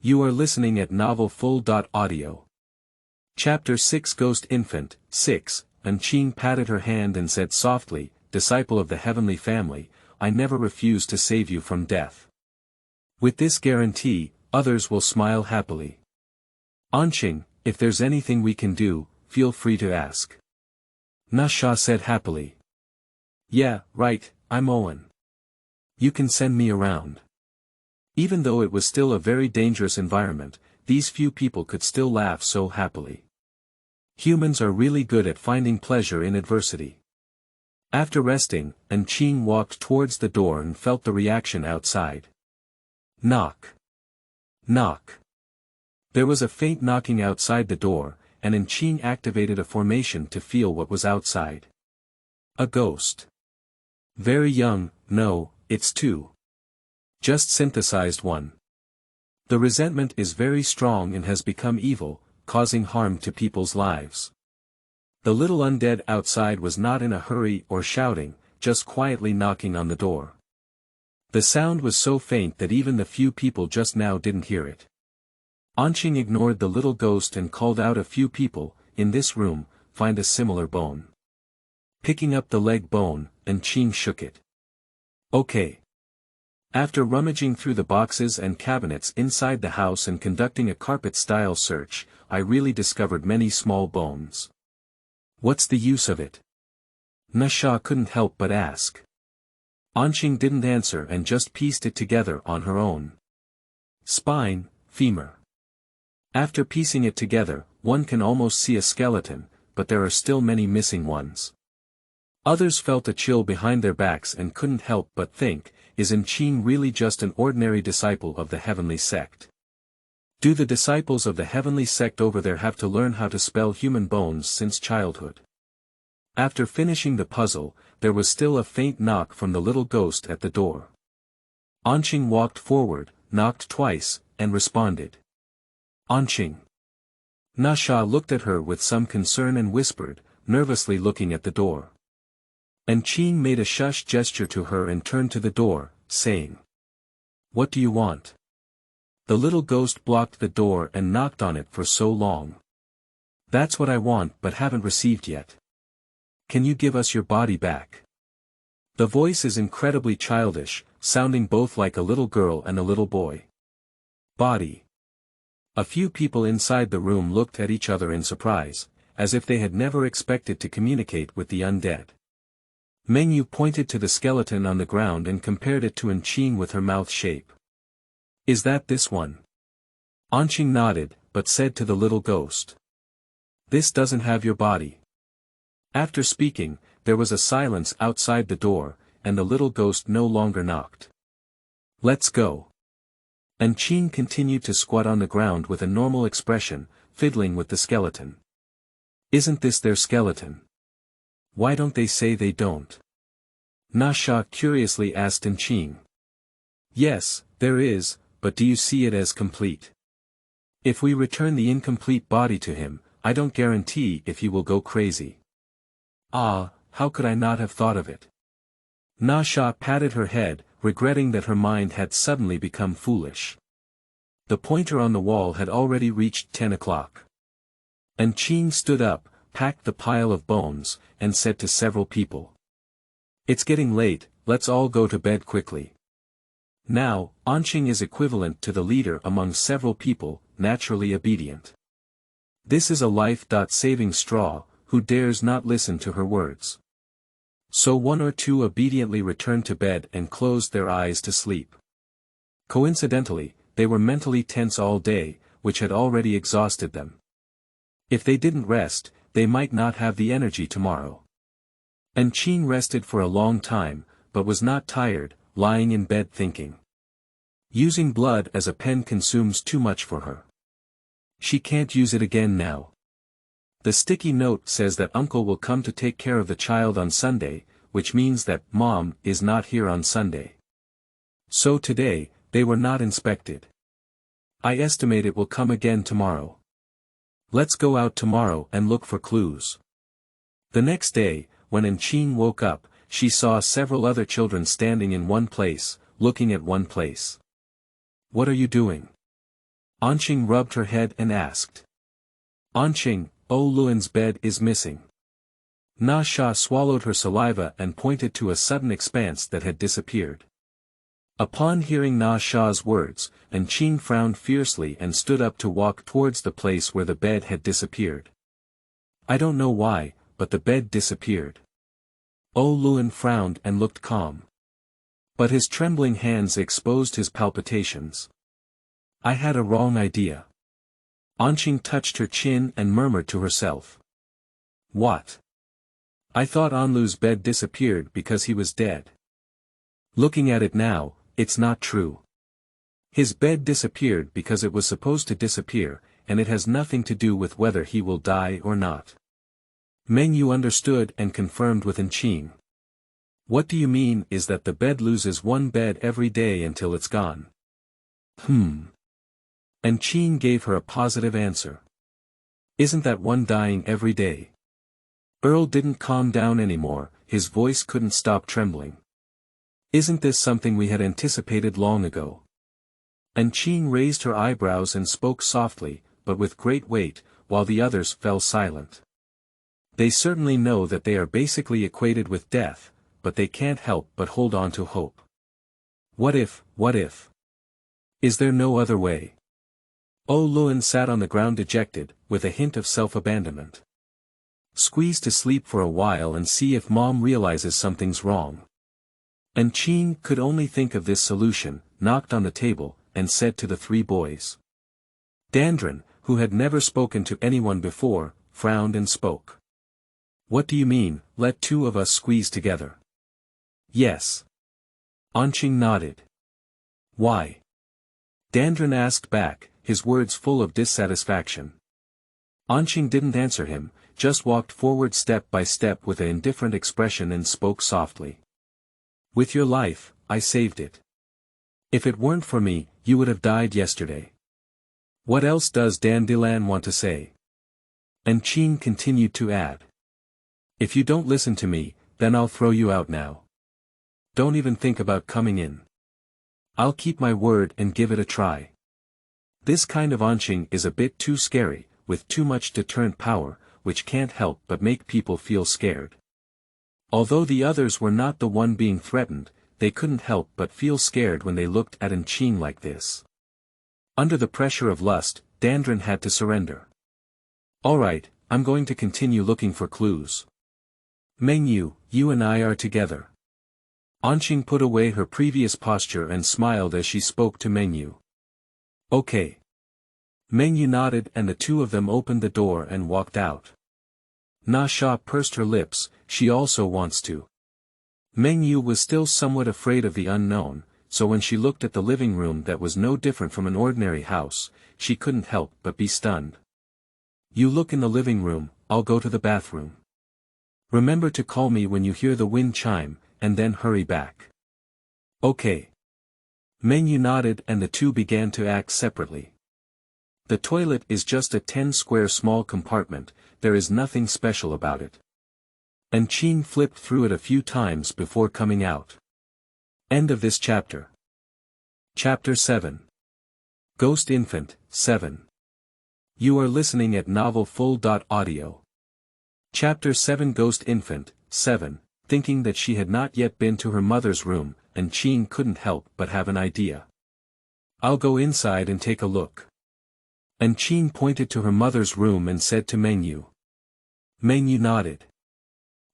You are listening at novelfull.audio. Chapter 6 Ghost Infant, 6, Qing patted her hand and said softly, Disciple of the heavenly family, I never refuse to save you from death. With this guarantee, others will smile happily. Qing, if there's anything we can do, feel free to ask. Nasha said happily. Yeah, right, I'm Owen. You can send me around. Even though it was still a very dangerous environment, these few people could still laugh so happily. Humans are really good at finding pleasure in adversity. After resting, Qing walked towards the door and felt the reaction outside. Knock. Knock. There was a faint knocking outside the door, and Qing activated a formation to feel what was outside. A ghost. Very young, no, it's 2. Just synthesized 1. The resentment is very strong and has become evil, causing harm to people's lives. The little undead outside was not in a hurry or shouting, just quietly knocking on the door. The sound was so faint that even the few people just now didn't hear it. Qing ignored the little ghost and called out a few people, in this room, find a similar bone. Picking up the leg bone, Qing shook it. Okay. After rummaging through the boxes and cabinets inside the house and conducting a carpet-style search, I really discovered many small bones. What's the use of it? Nasha couldn't help but ask. Qing didn't answer and just pieced it together on her own. Spine, femur. After piecing it together, one can almost see a skeleton, but there are still many missing ones. Others felt a chill behind their backs and couldn't help but think, is Qing really just an ordinary disciple of the heavenly sect? Do the disciples of the heavenly sect over there have to learn how to spell human bones since childhood? After finishing the puzzle, there was still a faint knock from the little ghost at the door. Qing walked forward, knocked twice, and responded. Qing. Nasha looked at her with some concern and whispered, nervously looking at the door. Qing made a shush gesture to her and turned to the door, saying, "What do you want?" The little ghost blocked the door and knocked on it for so long. "That's what I want but haven't received yet. Can you give us your body back?" The voice is incredibly childish, sounding both like a little girl and a little boy. Body. A few people inside the room looked at each other in surprise, as if they had never expected to communicate with the undead. Mengyu pointed to the skeleton on the ground and compared it to Qing with her mouth shape. "Is that this one?" Qing nodded, but said to the little ghost. "This doesn't have your body." After speaking, there was a silence outside the door, and the little ghost no longer knocked. "Let's go." Qing continued to squat on the ground with a normal expression, fiddling with the skeleton. "Isn't this their skeleton? Why don't they say they don't?" Nasha curiously asked Qing. "Yes, there is, but do you see it as complete? If we return the incomplete body to him, I don't guarantee if he will go crazy." "Ah, how could I not have thought of it?" Nasha patted her head, regretting that her mind had suddenly become foolish. The pointer on the wall had already reached 10 o'clock. Qing stood up, packed the pile of bones, and said to several people. "It's getting late, let's all go to bed quickly." Now, Qing is equivalent to the leader among several people, naturally obedient. This is a life-saving straw, who dares not listen to her words. So one or two obediently returned to bed and closed their eyes to sleep. Coincidentally, they were mentally tense all day, which had already exhausted them. If they didn't rest, they might not have the energy tomorrow. Qing rested for a long time, but was not tired, lying in bed thinking. Using blood as a pen consumes too much for her. She can't use it again now. The sticky note says that uncle will come to take care of the child on Sunday, which means that mom is not here on Sunday. So today, they were not inspected. I estimate it will come again tomorrow. Let's go out tomorrow and look for clues. The next day, when Qing woke up, she saw several other children standing in one place, looking at one place. "What are you doing?" Qing rubbed her head and asked. "Qing, Oh Luan's bed is missing." Nasha swallowed her saliva and pointed to a sudden expanse that had disappeared. Upon hearing Nasha's words, Qing frowned fiercely and stood up to walk towards the place where the bed had disappeared. I don't know why, but the bed disappeared. Oh Luan frowned and looked calm. But his trembling hands exposed his palpitations. I had a wrong idea. Qing touched her chin and murmured to herself. What? I thought Anlu's bed disappeared because he was dead. Looking at it now, it's not true. His bed disappeared because it was supposed to disappear, and it has nothing to do with whether he will die or not. Mengyu understood and confirmed with Qing. What do you mean is that the bed loses one bed every day until it's gone? And Qing gave her a positive answer. Isn't that one dying every day? Earl didn't calm down anymore, his voice couldn't stop trembling. Isn't this something we had anticipated long ago? And Qing raised her eyebrows and spoke softly, but with great weight, while the others fell silent. They certainly know that they are basically equated with death, but they can't help but hold on to hope. What if? Is there no other way? Oh, Luan sat on the ground dejected, with a hint of self-abandonment. Squeeze to sleep for a while and see if Mom realizes something's wrong. And Qing could only think of this solution, knocked on the table, and said to the three boys. Dandran, who had never spoken to anyone before, frowned and spoke. What do you mean, let two of us squeeze together? Yes. Anqing nodded. Why? Dandran asked back, his words full of dissatisfaction. Anqing didn't answer him, just walked forward step by step with an indifferent expression and spoke softly. With your life, I saved it. If it weren't for me, you would have died yesterday. What else does Dandilan want to say? And Qing continued to add. If you don't listen to me, then I'll throw you out now. Don't even think about coming in. I'll keep my word and give it a try. This kind of Anqing is a bit too scary, with too much deterrent power, which can't help but make people feel scared. Although the others were not the one being threatened, they couldn't help but feel scared when they looked at Anqing like this. Under the pressure of lust, Dandran had to surrender. Alright, I'm going to continue looking for clues. Mengyu, you and I are together. Anqing put away her previous posture and smiled as she spoke to Mengyu. Okay. Mengyu nodded and the two of them opened the door and walked out. Na Sha pursed her lips, she also wants to. Mengyu was still somewhat afraid of the unknown, so when she looked at the living room that was no different from an ordinary house, she couldn't help but be stunned. You look in the living room, I'll go to the bathroom. Remember to call me when you hear the wind chime, and then hurry back. Okay. Mengyu nodded and the two began to act separately. The toilet is just a 10-square small compartment, there is nothing special about it. And Qing flipped through it a few times before coming out. End of this chapter. Chapter 7. Ghost Infant, 7. You are listening at novelfull.audio. Chapter 7 Ghost Infant, 7, thinking that she had not yet been to her mother's room, and Qing couldn't help but have an idea. I'll go inside and take a look. And Qing pointed to her mother's room and said to Mengyu. Mengyu nodded.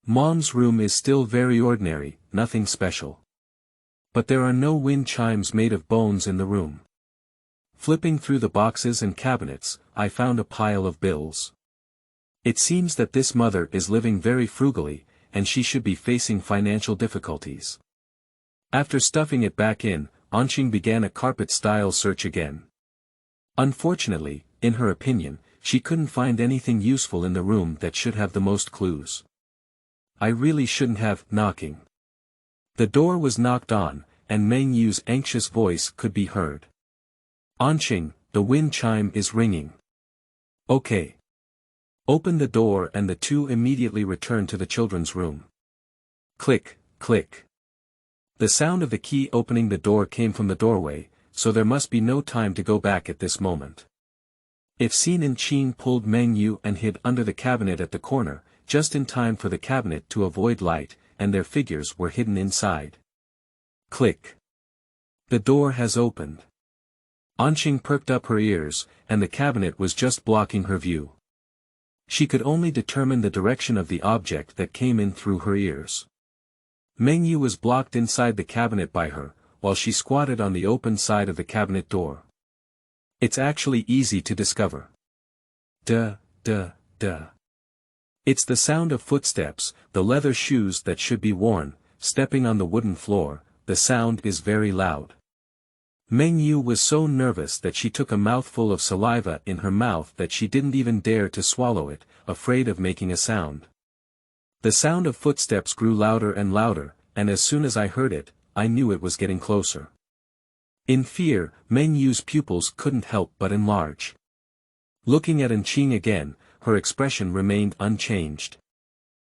Mom's room is still very ordinary, nothing special. But there are no wind chimes made of bones in the room. Flipping through the boxes and cabinets, I found a pile of bills. It seems that this mother is living very frugally, and she should be facing financial difficulties. After stuffing it back in, Anqing began a carpet-style search again. Unfortunately, in her opinion, she couldn't find anything useful in the room that should have the most clues. I really shouldn't have, knocking. The door was knocked on, and Mengyu's anxious voice could be heard. Anqing, the wind chime is ringing. Okay. Open the door and the two immediately returned to the children's room. Click, click. The sound of the key opening the door came from the doorway, so there must be no time to go back at this moment. If seen, Qing pulled Mengyu and hid under the cabinet at the corner, just in time for the cabinet to avoid light, and their figures were hidden inside. Click. The door has opened. Anqing perked up her ears, and the cabinet was just blocking her view. She could only determine the direction of the object that came in through her ears. Mengyu was blocked inside the cabinet by her, while she squatted on the open side of the cabinet door. It's actually easy to discover. Duh. It's the sound of footsteps, the leather shoes that should be worn, stepping on the wooden floor, the sound is very loud. Mengyu was so nervous that she took a mouthful of saliva in her mouth that she didn't even dare to swallow it, afraid of making a sound. The sound of footsteps grew louder and louder, and as soon as I heard it, I knew it was getting closer. In fear, Mengyu's pupils couldn't help but enlarge. Looking at Qing again, her expression remained unchanged.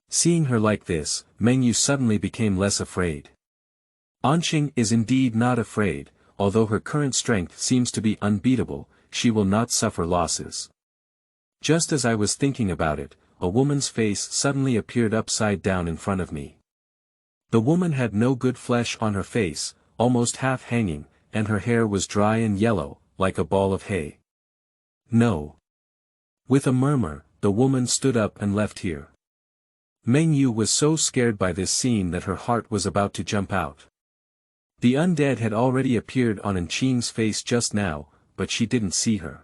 Seeing her like this, Mengyu suddenly became less afraid. Qing is indeed not afraid, although her current strength seems to be unbeatable, she will not suffer losses. Just as I was thinking about it, a woman's face suddenly appeared upside down in front of me. The woman had no good flesh on her face, almost half hanging, and her hair was dry and yellow, like a ball of hay. No. With a murmur, the woman stood up and left here. Meng Yu was so scared by this scene that her heart was about to jump out. The undead had already appeared on Qing's face just now, but she didn't see her.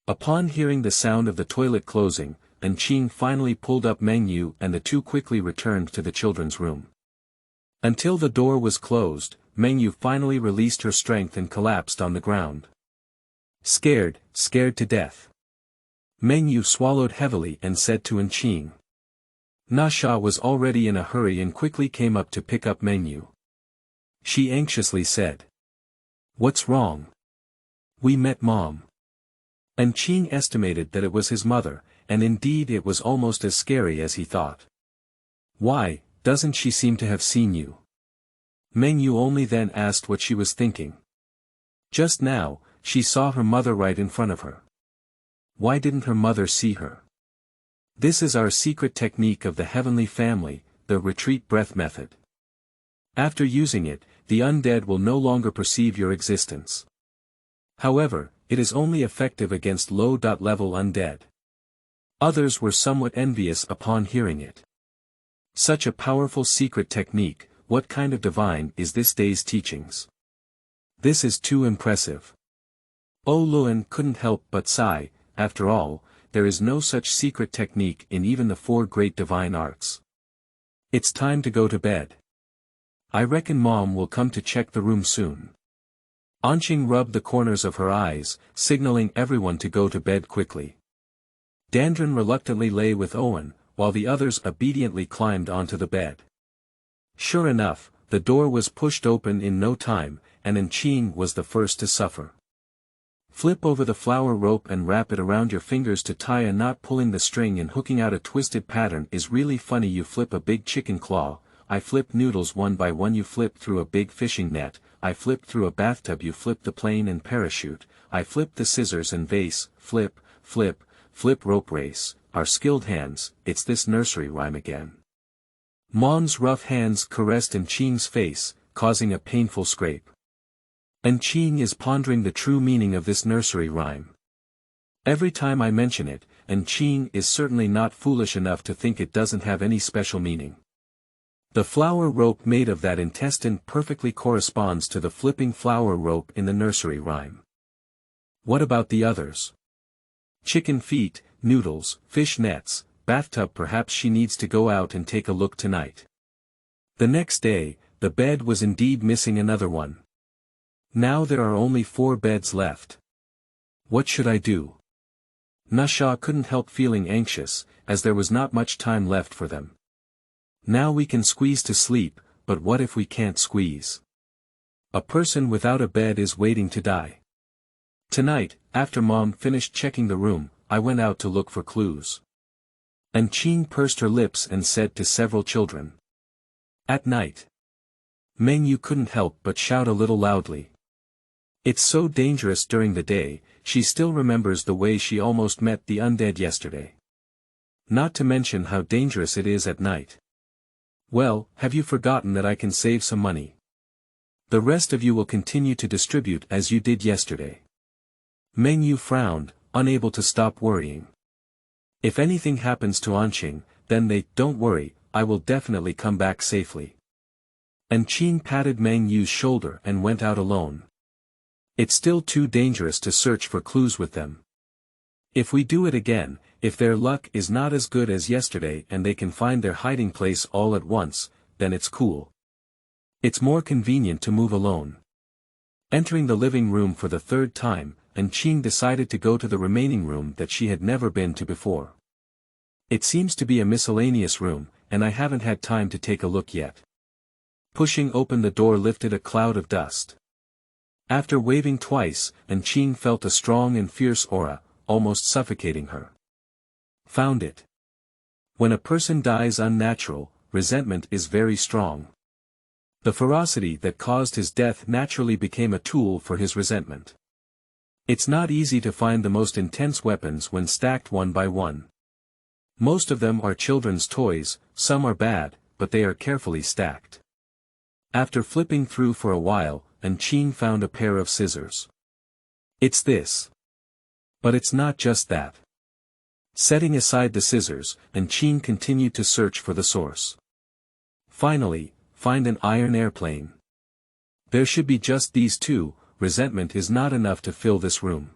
Upon hearing the sound of the toilet closing, Qing finally pulled up Meng Yu and the two quickly returned to the children's room. Until the door was closed, Meng Yu finally released her strength and collapsed on the ground. Scared to death. Meng Yu swallowed heavily and said to Qing. Nasha was already in a hurry and quickly came up to pick up Meng Yu. She anxiously said. What's wrong? We met Mom. Qing estimated that it was his mother, and indeed it was almost as scary as he thought. Why, doesn't she seem to have seen you? Meng Yu only then asked what she was thinking. Just now, she saw her mother right in front of her. Why didn't her mother see her? This is our secret technique of the heavenly family, the retreat breath method. After using it, the undead will no longer perceive your existence. However, it is only effective against low-level undead. Others were somewhat envious upon hearing it. Such a powerful secret technique, what kind of divine is this day's teachings? This is too impressive. Oh, Luan couldn't help but sigh. After all, there is no such secret technique in even the four great divine arts. It's time to go to bed. I reckon Mom will come to check the room soon. Qing rubbed the corners of her eyes, signaling everyone to go to bed quickly. Dandran reluctantly lay with Owen, while the others obediently climbed onto the bed. Sure enough, the door was pushed open in no time, and Qing was the first to suffer. Flip over the flower rope and wrap it around your fingers to tie a knot. Pulling the string and hooking out a twisted pattern is really funny. You flip a big chicken claw, I flip noodles one by one. You flip through a big fishing net, I flip through a bathtub. You flip the plane and parachute, I flip the scissors and vase. Flip, flip, flip rope race, our skilled hands. It's this nursery rhyme again. Mom's rough hands caressed Qing's face, causing a painful scrape. Qing is pondering the true meaning of this nursery rhyme. Every time I mention it, Qing is certainly not foolish enough to think it doesn't have any special meaning. The flower rope made of that intestine perfectly corresponds to the flipping flower rope in the nursery rhyme. What about the others? Chicken feet, noodles, fish nets, bathtub. Perhaps she needs to go out and take a look tonight. The next day, the bed was indeed missing another one. Now there are only 4 beds left. What should I do? Nasha couldn't help feeling anxious, as there was not much time left for them. Now we can squeeze to sleep, but what if we can't squeeze? A person without a bed is waiting to die. Tonight, after Mom finished checking the room, I went out to look for clues. Qing pursed her lips and said to several children. At night. Meng Yu couldn't help but shout a little loudly. It's so dangerous during the day. She still remembers the way she almost met the undead yesterday. Not to mention how dangerous it is at night. Well, have you forgotten that I can save some money? The rest of you will continue to distribute as you did yesterday. Meng Yu frowned, unable to stop worrying. If anything happens to Qing, then don't worry, I will definitely come back safely. Qing patted Meng Yu's shoulder and went out alone. It's still too dangerous to search for clues with them. If we do it again, if their luck is not as good as yesterday and they can find their hiding place all at once, then it's cool. It's more convenient to move alone. Entering the living room for the 3rd time, Qing decided to go to the remaining room that she had never been to before. It seems to be a miscellaneous room, and I haven't had time to take a look yet. Pushing open the door lifted a cloud of dust. After waving twice, Qing felt a strong and fierce aura, almost suffocating her. Found it. When a person dies unnatural, resentment is very strong. The ferocity that caused his death naturally became a tool for his resentment. It's not easy to find the most intense weapons when stacked one by one. Most of them are children's toys, some are bad, but they are carefully stacked. After flipping through for a while, Qing found a pair of scissors. It's this. But it's not just that. Setting aside the scissors, Qing continued to search for the source. Finally, find an iron airplane. There should be just these two. Resentment is not enough to fill this room.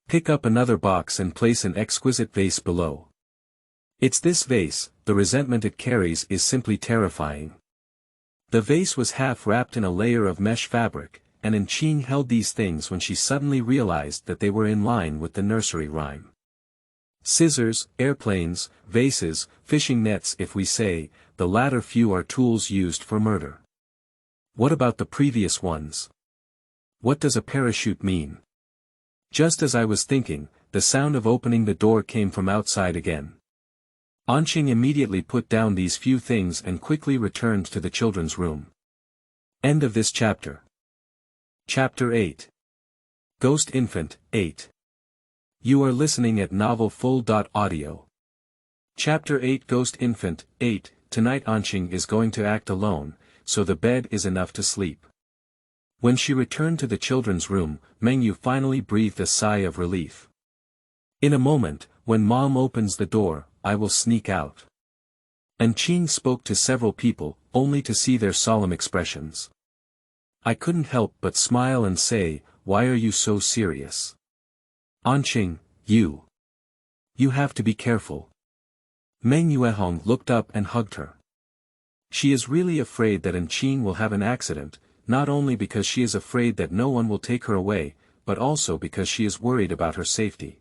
Pick up another box and place an exquisite vase below. It's this vase, the resentment it carries is simply terrifying. The vase was half wrapped in a layer of mesh fabric, and Qing held these things when she suddenly realized that they were in line with the nursery rhyme. Scissors, airplanes, vases, fishing nets. If we say, the latter few are tools used for murder. What about the previous ones? What does a parachute mean? Just as I was thinking, the sound of opening the door came from outside again. Qing immediately put down these few things and quickly returned to the children's room. End of this chapter. Chapter 8. Ghost Infant, 8. You are listening at novelfull.audio. Chapter 8 Ghost Infant, 8. Tonight Qing is going to act alone, so the bed is enough to sleep. When she returned to the children's room, Mengyu finally breathed a sigh of relief. In a moment, when Mom opens the door, I will sneak out. Qing spoke to several people, only to see their solemn expressions. I couldn't help but smile and say, why are you so serious? Qing, you have to be careful. Meng Yuehong looked up and hugged her. She is really afraid that Qing will have an accident, not only because she is afraid that no one will take her away, but also because she is worried about her safety.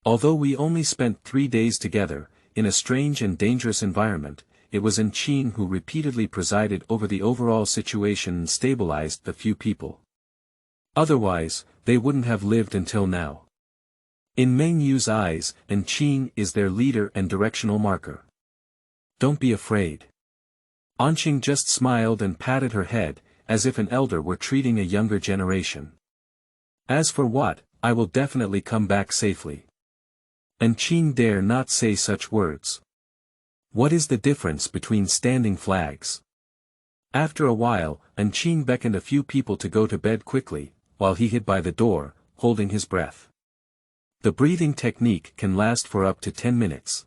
Although we only spent 3 days together, in a strange and dangerous environment, it was Qing who repeatedly presided over the overall situation and stabilized the few people. Otherwise, they wouldn't have lived until now. In Meng Yu's eyes, Qing is their leader and directional marker. Don't be afraid. Qing just smiled and patted her head, as if an elder were treating a younger generation. As for what, I will definitely come back safely. Qing dare not say such words. What is the difference between standing flags? After a while, Qing beckoned a few people to go to bed quickly, while he hid by the door, holding his breath. The breathing technique can last for up to 10 minutes.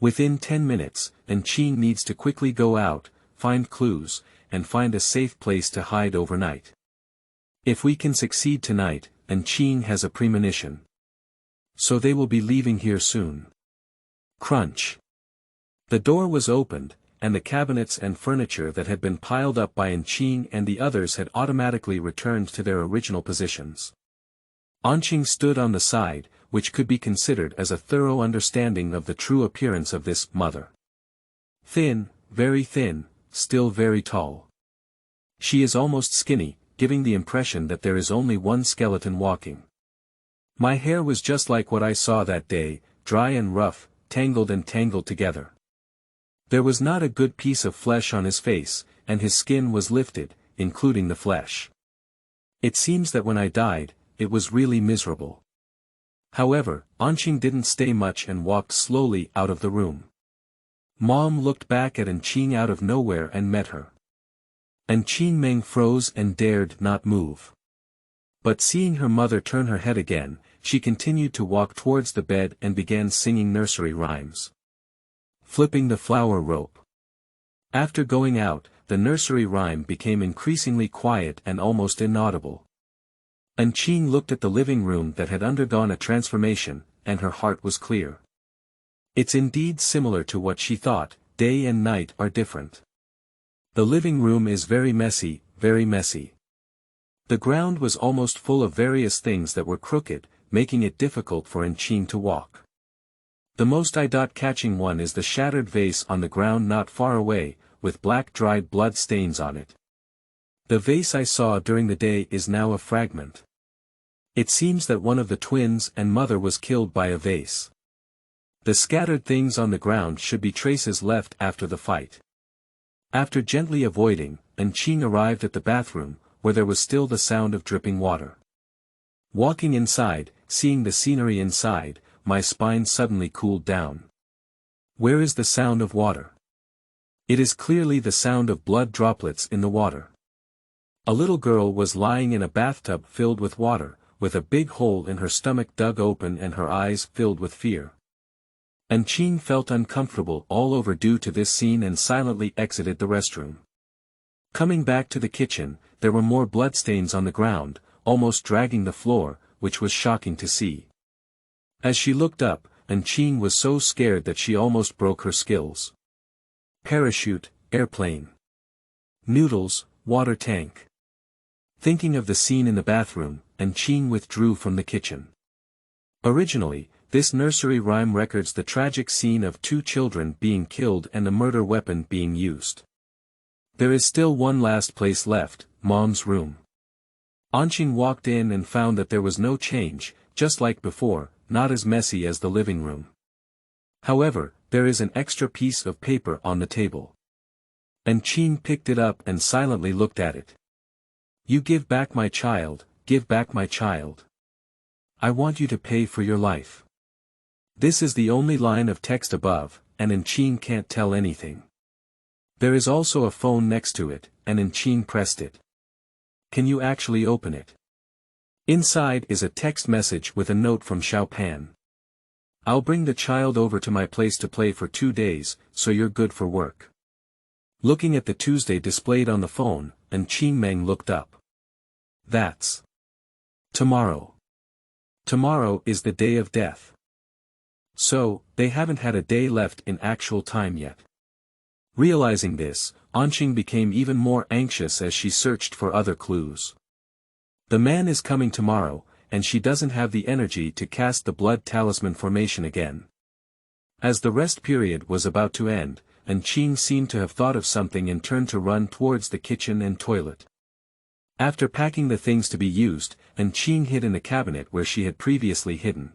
Within 10 minutes, Qing needs to quickly go out, find clues, and find a safe place to hide overnight. If we can succeed tonight, Qing has a premonition. So they will be leaving here soon. Crunch. The door was opened, and the cabinets and furniture that had been piled up by Qing and the others had automatically returned to their original positions. Qing stood on the side, which could be considered as a thorough understanding of the true appearance of this mother. Thin, very thin, still very tall. She is almost skinny, giving the impression that there is only one skeleton walking. My hair was just like what I saw that day, dry and rough, tangled and tangled together. There was not a good piece of flesh on his face, and his skin was lifted, including the flesh. It seems that when I died, it was really miserable. However, Qing didn't stay much and walked slowly out of the room. Mom looked back at Qing out of nowhere and met her. Qing Meng froze and dared not move. But seeing her mother turn her head again, she continued to walk towards the bed and began singing nursery rhymes. Flipping the flower rope. After going out, the nursery rhyme became increasingly quiet and almost inaudible. Qing looked at the living room that had undergone a transformation, and her heart was clear. It's indeed similar to what she thought, day and night are different. The living room is very messy, very messy. The ground was almost full of various things that were crooked, making it difficult for Qing to walk. The most eye-catching one is the shattered vase on the ground not far away, with black dried blood stains on it. The vase I saw during the day is now a fragment. It seems that one of the twins and mother was killed by a vase. The scattered things on the ground should be traces left after the fight. After gently avoiding, Qing arrived at the bathroom, where there was still the sound of dripping water. Walking inside, seeing the scenery inside, my spine suddenly cooled down. Where is the sound of water? It is clearly the sound of blood droplets in the water. A little girl was lying in a bathtub filled with water, with a big hole in her stomach dug open and her eyes filled with fear. Qing felt uncomfortable all over due to this scene and silently exited the restroom. Coming back to the kitchen, there were more bloodstains on the ground, almost dragging the floor, which was shocking to see. As she looked up, Qing was so scared that she almost broke her skills. Parachute, airplane. Noodles, water tank. Thinking of the scene in the bathroom, Qing withdrew from the kitchen. Originally, this nursery rhyme records the tragic scene of two children being killed and a murder weapon being used. There is still one last place left, Mom's room. Qing walked in and found that there was no change, just like before, not as messy as the living room. However, there is an extra piece of paper on the table. Qing picked it up and silently looked at it. You give back my child, give back my child. I want you to pay for your life. This is the only line of text above, and Qing can't tell anything. There is also a phone next to it, and Qing pressed it. Can you actually open it? Inside is a text message with a note from Xiaopan. I'll bring the child over to my place to play for 2 days, so you're good for work. Looking at the Tuesday displayed on the phone, Qing Meng looked up. That's tomorrow. Tomorrow is the day of death. So, they haven't had a day left in actual time yet. Realizing this, Qing became even more anxious as she searched for other clues. The man is coming tomorrow, and she doesn't have the energy to cast the blood talisman formation again. As the rest period was about to end, Qing seemed to have thought of something and turned to run towards the kitchen and toilet. After packing the things to be used, Qing hid in the cabinet where she had previously hidden.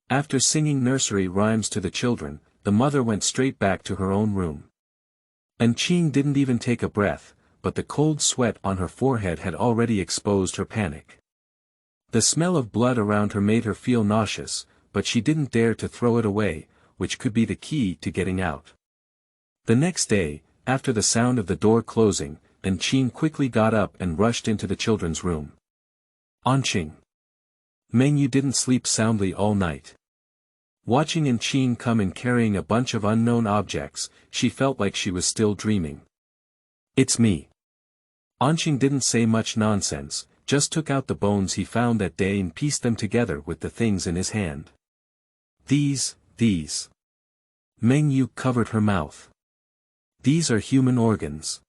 After singing nursery rhymes to the children, the mother went straight back to her own room. Qing didn't even take a breath, but the cold sweat on her forehead had already exposed her panic. The smell of blood around her made her feel nauseous, but she didn't dare to throw it away, which could be the key to getting out. The next day, after the sound of the door closing, Qing quickly got up and rushed into the children's room. Qing. Meng, you didn't sleep soundly all night. Watching Qing come in carrying a bunch of unknown objects, she felt like she was still dreaming. It's me. Qing didn't say much nonsense, just took out the bones he found that day and pieced them together with the things in his hand. These. Meng Yu covered her mouth. These are human organs.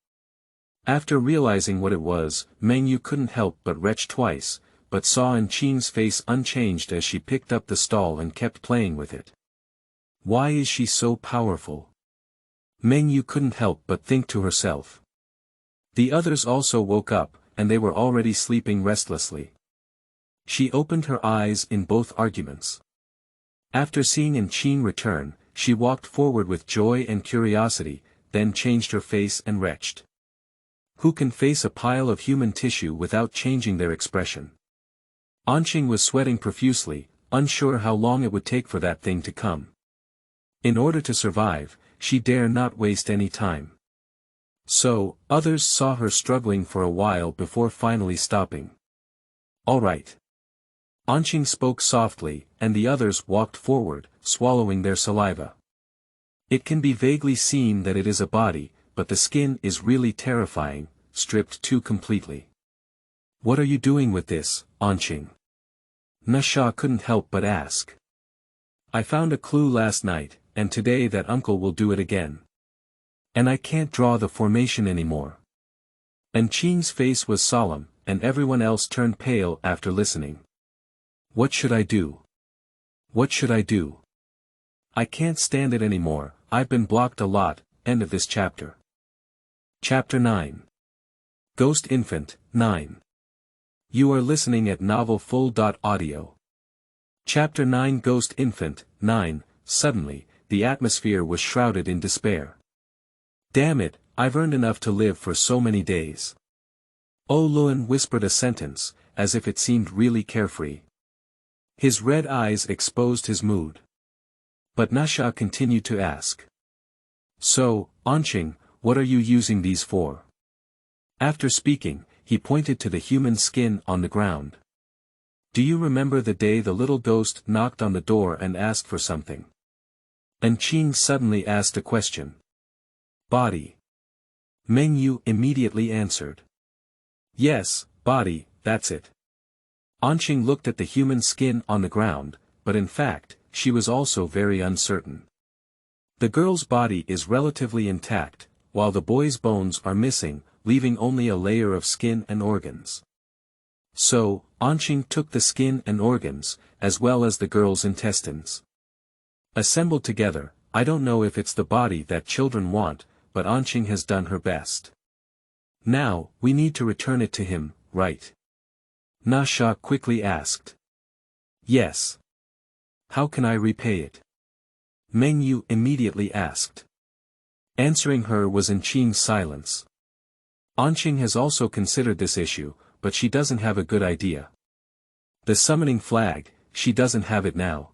After realizing what it was, Meng Yu couldn't help but retch twice, but saw Qing's face unchanged as she picked up the stall and kept playing with it. Why is she so powerful? Meng Yu couldn't help but think to herself. The others also woke up, and they were already sleeping restlessly. She opened her eyes in both arguments. After seeing Qing return, she walked forward with joy and curiosity, then changed her face and retched. Who can face a pile of human tissue without changing their expression? Qing was sweating profusely, unsure how long it would take for that thing to come. In order to survive, she dare not waste any time. So, others saw her struggling for a while before finally stopping. All right. Qing spoke softly, and the others walked forward, swallowing their saliva. It can be vaguely seen that it is a body, but the skin is really terrifying, stripped too completely. What are you doing with this, Qing? Nasha couldn't help but ask. I found a clue last night, and today that uncle will do it again. And I can't draw the formation anymore. Qing's face was solemn, and everyone else turned pale after listening. What should I do? What should I do? I can't stand it anymore, I've been blocked a lot. End of this chapter. Chapter 9. Ghost Infant, 9. You are listening at novelfull.audio. Chapter 9 Ghost Infant, 9. Suddenly, the atmosphere was shrouded in despair. Damn it, I've earned enough to live for so many days. Oh Luan whispered a sentence, as if it seemed really carefree. His red eyes exposed his mood. But Nasha continued to ask. So, Anqing, what are you using these for? After speaking, he pointed to the human skin on the ground. Do you remember the day the little ghost knocked on the door and asked for something? And Qing suddenly asked a question. Body. Meng Yu immediately answered. Yes, body, that's it. Anqing looked at the human skin on the ground, but in fact, she was also very uncertain. The girl's body is relatively intact, while the boy's bones are missing, leaving only a layer of skin and organs. So, Anqing took the skin and organs, as well as the girl's intestines. Assembled together, I don't know if it's the body that children want, but Anqing has done her best. Now, we need to return it to him, right? Nasha quickly asked. Yes. How can I repay it? Meng Yu immediately asked. Answering her was Qing's silence. Anqing has also considered this issue, but she doesn't have a good idea. The summoning flag, she doesn't have it now.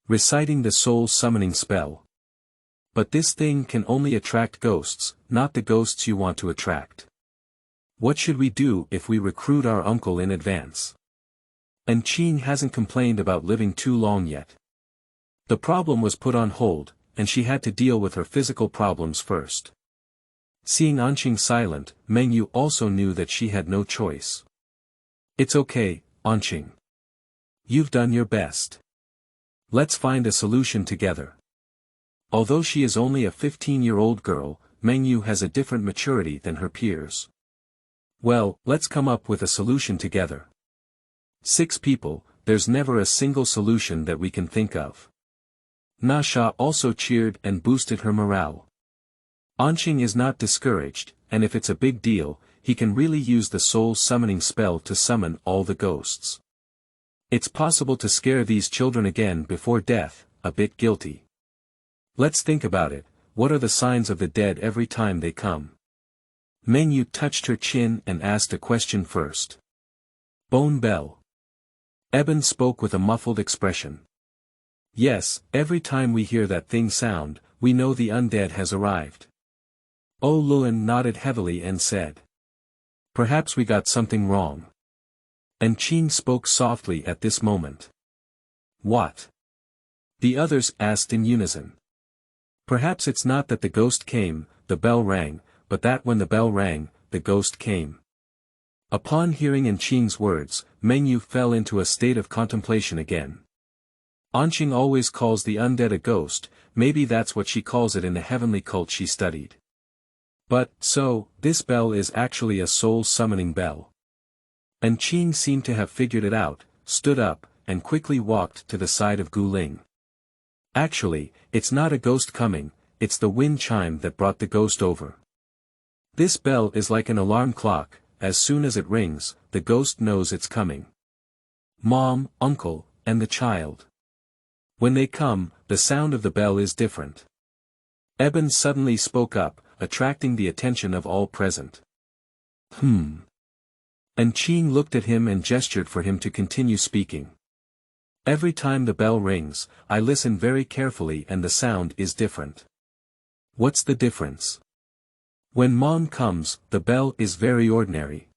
Reciting the soul summoning spell. But this thing can only attract ghosts, not the ghosts you want to attract. What should we do if we recruit our uncle in advance? And Qing hasn't complained about living too long yet. The problem was put on hold, and she had to deal with her physical problems first. Seeing Anqing silent, Meng Yu also knew that she had no choice. It's okay, Anqing. You've done your best. Let's find a solution together. Although she is only a 15-year-old girl, Meng Yu has a different maturity than her peers. Well, let's come up with a solution together. 6 people, there's never a single solution that we can think of. Nasha also cheered and boosted her morale. Anqing is not discouraged, and if it's a big deal, he can really use the soul summoning spell to summon all the ghosts. It's possible to scare these children again before death, a bit guilty. Let's think about it, what are the signs of the dead every time they come? Meng Yu touched her chin and asked a question first. Bone bell. Eben spoke with a muffled expression. Yes, every time we hear that thing sound, we know the undead has arrived. Oh Luan nodded heavily and said. Perhaps we got something wrong. And Qing spoke softly at this moment. What? The others asked in unison. Perhaps it's not that the ghost came, the bell rang, but that when the bell rang, the ghost came. Upon hearing Qing's words, Meng Yu fell into a state of contemplation again. Anqing always calls the undead a ghost, maybe that's what she calls it in the heavenly cult she studied. But, so, this bell is actually a soul-summoning bell. And Qing seemed to have figured it out, stood up, and quickly walked to the side of Guling. Actually, it's not a ghost coming, it's the wind chime that brought the ghost over. This bell is like an alarm clock, as soon as it rings, the ghost knows it's coming. Mom, uncle, and the child. When they come, the sound of the bell is different. Eben suddenly spoke up, attracting the attention of all present. And Qing looked at him and gestured for him to continue speaking. Every time the bell rings, I listen very carefully and the sound is different. What's the difference? When Mom comes, the bell is very ordinary.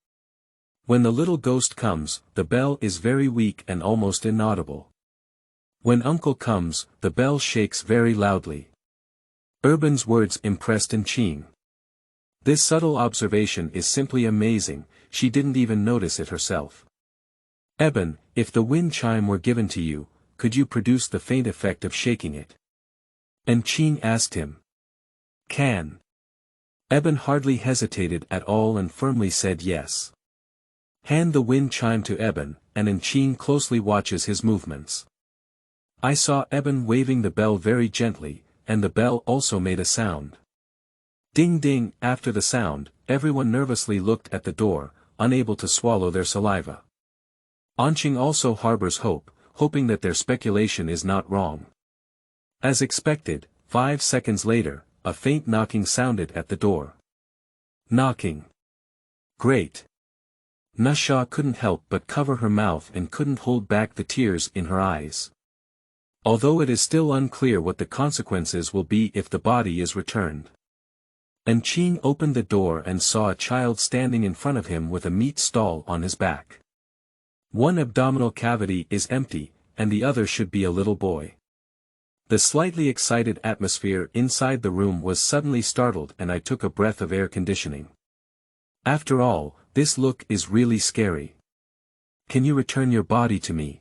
When the little ghost comes, the bell is very weak and almost inaudible. When Uncle comes, the bell shakes very loudly. Urban's words impressed Qing. This subtle observation is simply amazing, she didn't even notice it herself. Eben, if the wind chime were given to you, could you produce the faint effect of shaking it? And Qing asked him. Can. Eben hardly hesitated at all and firmly said yes. Hand the wind chime to Eben, and Qing closely watches his movements. I saw Eben waving the bell very gently, and the bell also made a sound. Ding ding. After the sound, everyone nervously looked at the door, unable to swallow their saliva. Anqing also harbors hope, hoping that their speculation is not wrong. As expected, 5 seconds later, a faint knocking sounded at the door. Knocking. Great. Nasha couldn't help but cover her mouth and couldn't hold back the tears in her eyes. Although it is still unclear what the consequences will be if the body is returned. And Qing opened the door and saw a child standing in front of him with a meat stall on his back. One abdominal cavity is empty, and the other should be a little boy. The slightly excited atmosphere inside the room was suddenly startled, and I took a breath of air conditioning. After all, this look is really scary. Can you return your body to me?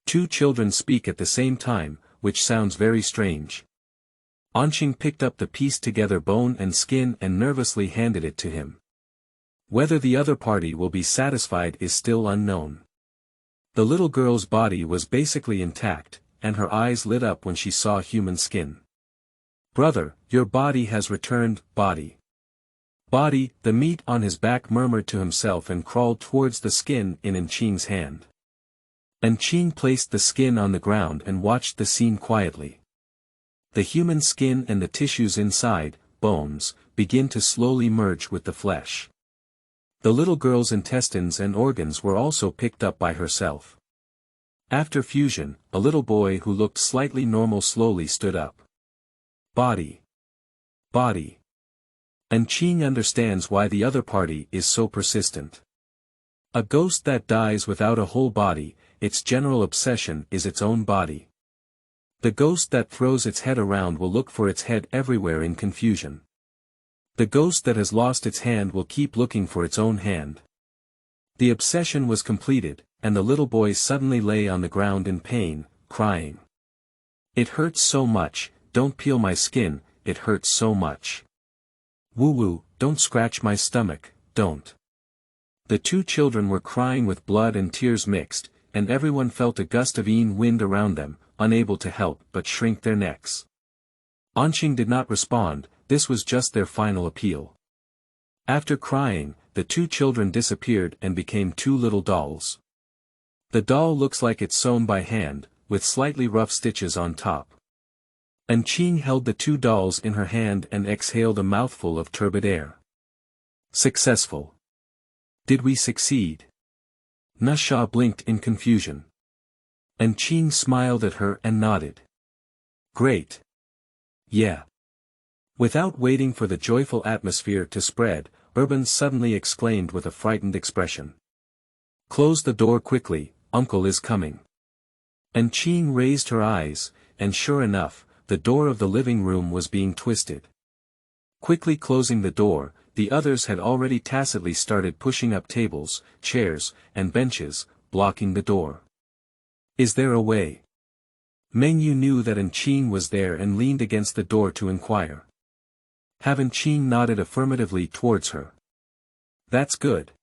Two children speak at the same time, which sounds very strange. Qing picked up the pieced-together bone and skin and nervously handed it to him. Whether the other party will be satisfied is still unknown. The little girl's body was basically intact, and her eyes lit up when she saw human skin. "Brother, your body has returned, body." "Body," the meat on his back murmured to himself and crawled towards the skin in Qing's hand. And Qing placed the skin on the ground and watched the scene quietly. The human skin and the tissues inside, bones, begin to slowly merge with the flesh. The little girl's intestines and organs were also picked up by herself. After fusion, a little boy who looked slightly normal slowly stood up. Body. Body. And Qing understands why the other party is so persistent. A ghost that dies without a whole body, its general obsession is its own body. The ghost that throws its head around will look for its head everywhere in confusion. The ghost that has lost its hand will keep looking for its own hand. The obsession was completed, and the little boy suddenly lay on the ground in pain, crying. "It hurts so much, don't peel my skin, it hurts so much. Woo-woo, don't scratch my stomach, don't." The two children were crying with blood and tears mixed, and everyone felt a gust of wind around them, unable to help but shrink their necks. Qing did not respond, this was just their final appeal. After crying, the two children disappeared and became two little dolls. The doll looks like it's sewn by hand, with slightly rough stitches on top. And Qing held the two dolls in her hand and exhaled a mouthful of turbid air. Successful. Did we succeed? Nasha blinked in confusion. And Qing smiled at her and nodded. Great. Yeah. Without waiting for the joyful atmosphere to spread, Urban suddenly exclaimed with a frightened expression. "Close the door quickly, Uncle is coming." And Qing raised her eyes, and sure enough, the door of the living room was being twisted. Quickly closing the door, the others had already tacitly started pushing up tables, chairs, and benches, blocking the door. "Is there a way?" Mengyu knew that Qing was there and leaned against the door to inquire. Haven't Qing nodded affirmatively towards her. "That's good."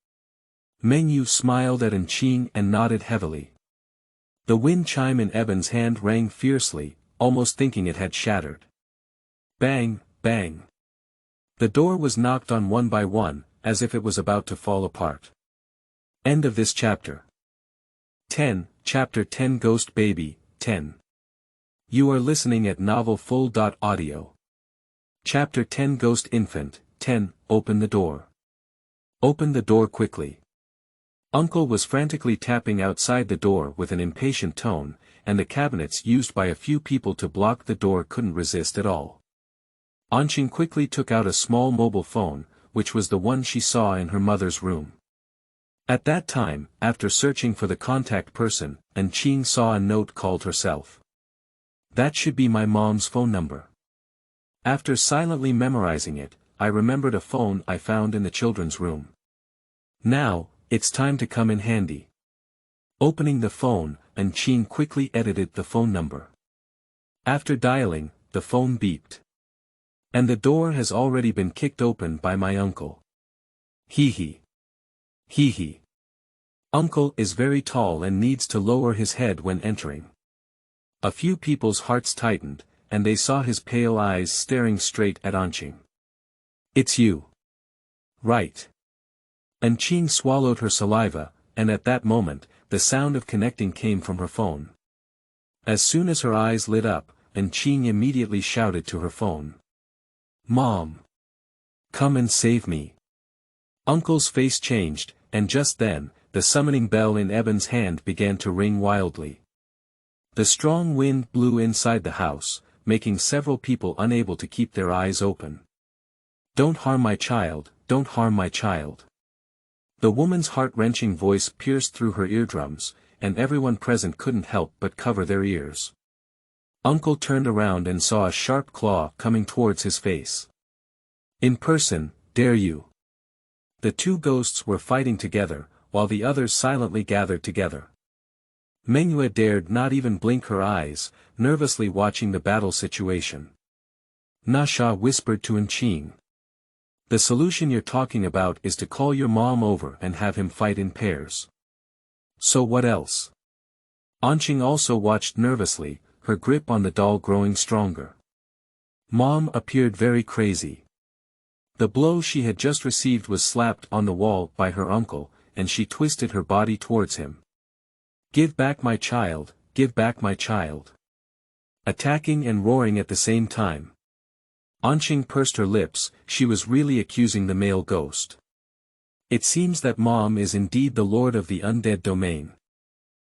Mengyu smiled at Qing and nodded heavily. The wind chime in Eben's hand rang fiercely, almost thinking it had shattered. Bang, bang. The door was knocked on one by one, as if it was about to fall apart. End of this chapter. 10, Chapter 10 Ghost Baby, 10. You are listening at novelfull.audio. Chapter 10 Ghost Infant, 10, Open the door. Open the door quickly. Uncle was frantically tapping outside the door with an impatient tone, and the cabinets used by a few people to block the door couldn't resist at all. Qing quickly took out a small mobile phone, which was the one she saw in her mother's room. At that time, after searching for the contact person, Qing saw a note called herself. That should be my mom's phone number. After silently memorizing it, I remembered a phone I found in the children's room. Now, it's time to come in handy. Opening the phone, Qing quickly edited the phone number. After dialing, the phone beeped. And the door has already been kicked open by my uncle. Hee hee. Hee hee. Uncle is very tall and needs to lower his head when entering. A few people's hearts tightened, and they saw his pale eyes staring straight at Qing. It's you. Right. Qing swallowed her saliva, and at that moment, the sound of connecting came from her phone. As soon as her eyes lit up, Qing immediately shouted to her phone. Mom! Come and save me. Uncle's face changed, and just then, the summoning bell in Eben's hand began to ring wildly. The strong wind blew inside the house, making several people unable to keep their eyes open. Don't harm my child, don't harm my child. The woman's heart-wrenching voice pierced through her eardrums, and everyone present couldn't help but cover their ears. Uncle turned around and saw a sharp claw coming towards his face. In person, dare you? The two ghosts were fighting together, while the others silently gathered together. Mengyue dared not even blink her eyes, nervously watching the battle situation. Nasha whispered to Qing. The solution you're talking about is to call your mom over and have him fight in pairs. So what else? Qing also watched nervously, her grip on the doll growing stronger. Mom appeared very crazy. The blow she had just received was slapped on the wall by her uncle, and she twisted her body towards him. Give back my child, give back my child. Attacking and roaring at the same time. Qing pursed her lips, she was really accusing the male ghost. It seems that Mom is indeed the lord of the undead domain.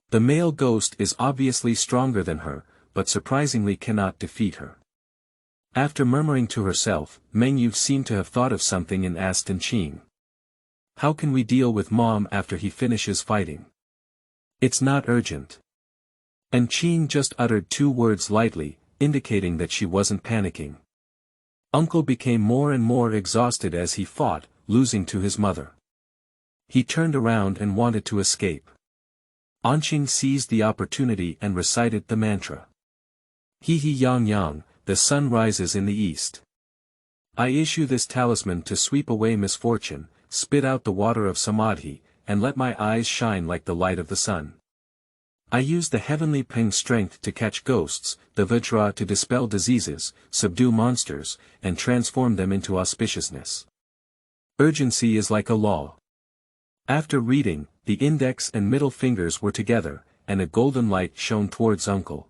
The male ghost is obviously stronger than her, but surprisingly cannot defeat her. After murmuring to herself, Mengyue seemed to have thought of something and asked Qing. How can we deal with Mom after he finishes fighting? It's not urgent. Qing just uttered two words lightly, indicating that she wasn't panicking. Uncle became more and more exhausted as he fought, losing to his mother. He turned around and wanted to escape. Qing seized the opportunity and recited the mantra. He yang yang, the sun rises in the east. I issue this talisman to sweep away misfortune, spit out the water of samadhi, and let my eyes shine like the light of the sun. I use the heavenly ping strength to catch ghosts, the vajra to dispel diseases, subdue monsters, and transform them into auspiciousness. Urgency is like a law. After reading, the index and middle fingers were together, and a golden light shone towards Uncle.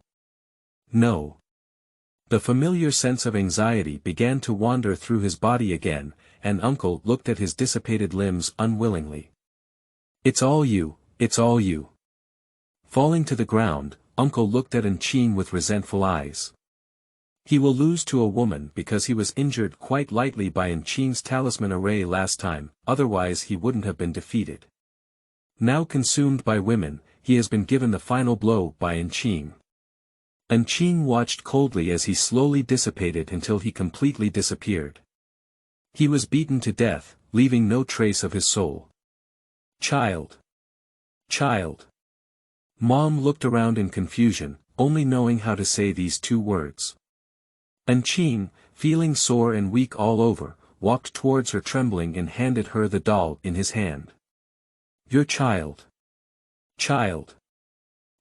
No. The familiar sense of anxiety began to wander through his body again, and Uncle looked at his dissipated limbs unwillingly. It's all you, it's all you. Falling to the ground, Uncle looked at Qing with resentful eyes. He will lose to a woman because he was injured quite lightly by Qing's talisman array last time, otherwise he wouldn't have been defeated. Now consumed by women, he has been given the final blow by Qing. Qing watched coldly as he slowly dissipated until he completely disappeared. He was beaten to death, leaving no trace of his soul. Child. Child. Mom looked around in confusion, only knowing how to say these two words. Qing, feeling sore and weak all over, walked towards her trembling and handed her the doll in his hand. Your child. Child.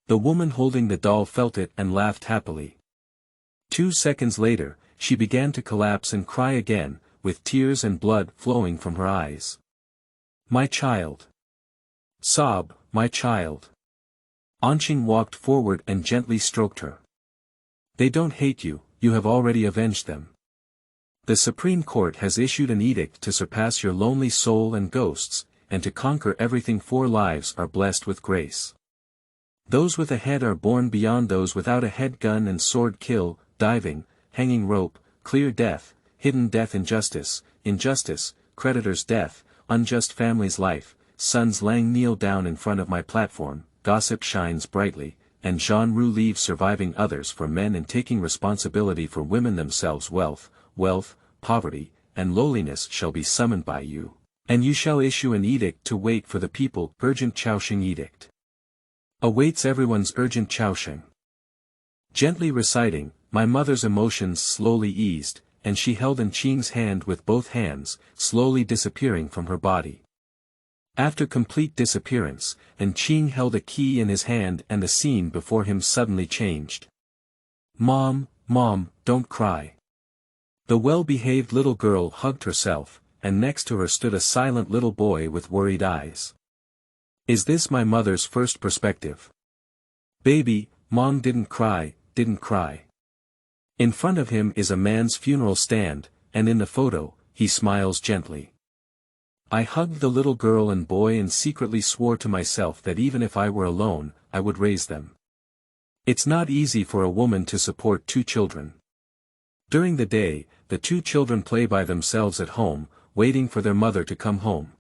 The woman holding the doll felt it and laughed happily. 2 seconds later, she began to collapse and cry again, with tears and blood flowing from her eyes. My child. Sob, my child. Qing walked forward and gently stroked her. They don't hate you, you have already avenged them. The Supreme Court has issued an edict to surpass your lonely soul and ghosts, and to conquer everything. 4 lives are blessed with grace. Those with a head are born beyond those without a head. Gun and sword kill, diving, hanging rope, clear death, hidden death. Injustice, injustice, creditor's death, unjust family's life. Sons Lang kneel down in front of my platform, gossip shines brightly, and Jean Rue leaves surviving others for men and taking responsibility for women themselves. Wealth, poverty, and lowliness shall be summoned by you, and you shall issue an edict to wait for the people. Urgent Chaosheng edict. Awaits everyone's urgent Chaosheng. Gently reciting, my mother's emotions slowly eased, and she held Qing's hand with both hands, slowly disappearing from her body. After complete disappearance, Qing held a key in his hand and the scene before him suddenly changed. Mom, Mom, don't cry. The well-behaved little girl hugged herself, and next to her stood a silent little boy with worried eyes. Is this my mother's first perspective? Baby, Mom didn't cry, didn't cry. In front of him is a man's funeral stand, and in the photo, he smiles gently. I hugged the little girl and boy and secretly swore to myself that even if I were alone, I would raise them. It's not easy for a woman to support 2 children. During the day, the 2 children play by themselves at home, waiting for their mother to come home.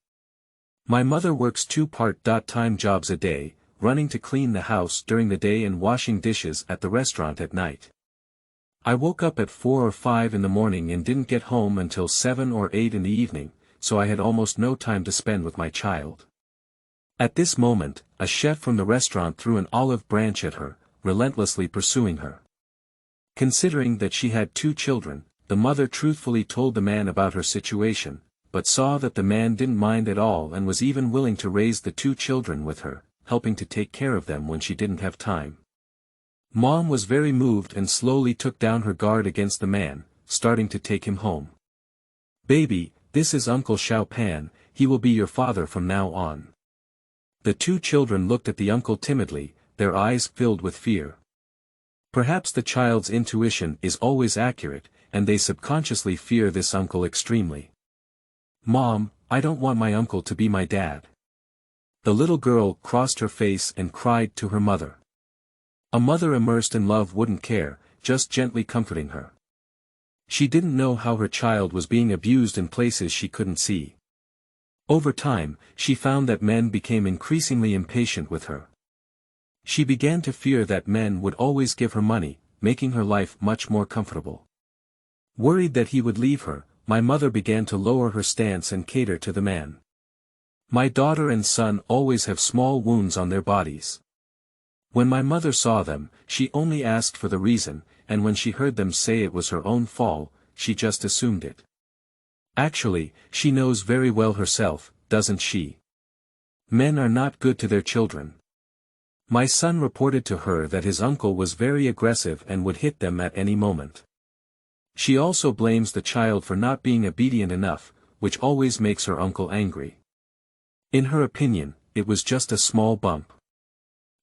My mother works 2 part-time jobs a day, running to clean the house during the day and washing dishes at the restaurant at night. I woke up at 4 or 5 in the morning and didn't get home until 7 or 8 in the evening, so I had almost no time to spend with my child. At this moment, a chef from the restaurant threw an olive branch at her, relentlessly pursuing her. Considering that she had 2 children, the mother truthfully told the man about her situation, but saw that the man didn't mind at all and was even willing to raise the 2 children with her, helping to take care of them when she didn't have time. Mom was very moved and slowly took down her guard against the man, starting to take him home. "Baby, this is Uncle Xiao Pan, he will be your father from now on." The 2 children looked at the uncle timidly, their eyes filled with fear. Perhaps the child's intuition is always accurate, and they subconsciously fear this uncle extremely. "Mom, I don't want my uncle to be my dad." The little girl crossed her face and cried to her mother. A mother immersed in love wouldn't care, just gently comforting her. She didn't know how her child was being abused in places she couldn't see. Over time, she found that men became increasingly impatient with her. She began to fear that men would always give her money, making her life much more comfortable. Worried that he would leave her, my mother began to lower her stance and cater to the man. My daughter and son always have small wounds on their bodies. When my mother saw them, she only asked for the reason, and when she heard them say it was her own fault, she just assumed it. Actually, she knows very well herself, doesn't she? Men are not good to their children. My son reported to her that his uncle was very aggressive and would hit them at any moment. She also blames the child for not being obedient enough, which always makes her uncle angry. In her opinion, it was just a small bump.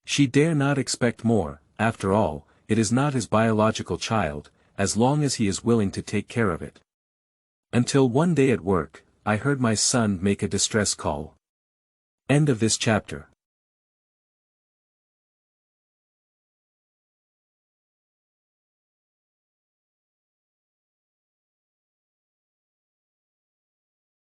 She dare not expect more. After all, it is not his biological child, as long as he is willing to take care of it. Until one day at work, I heard my son make a distress call. End of this chapter.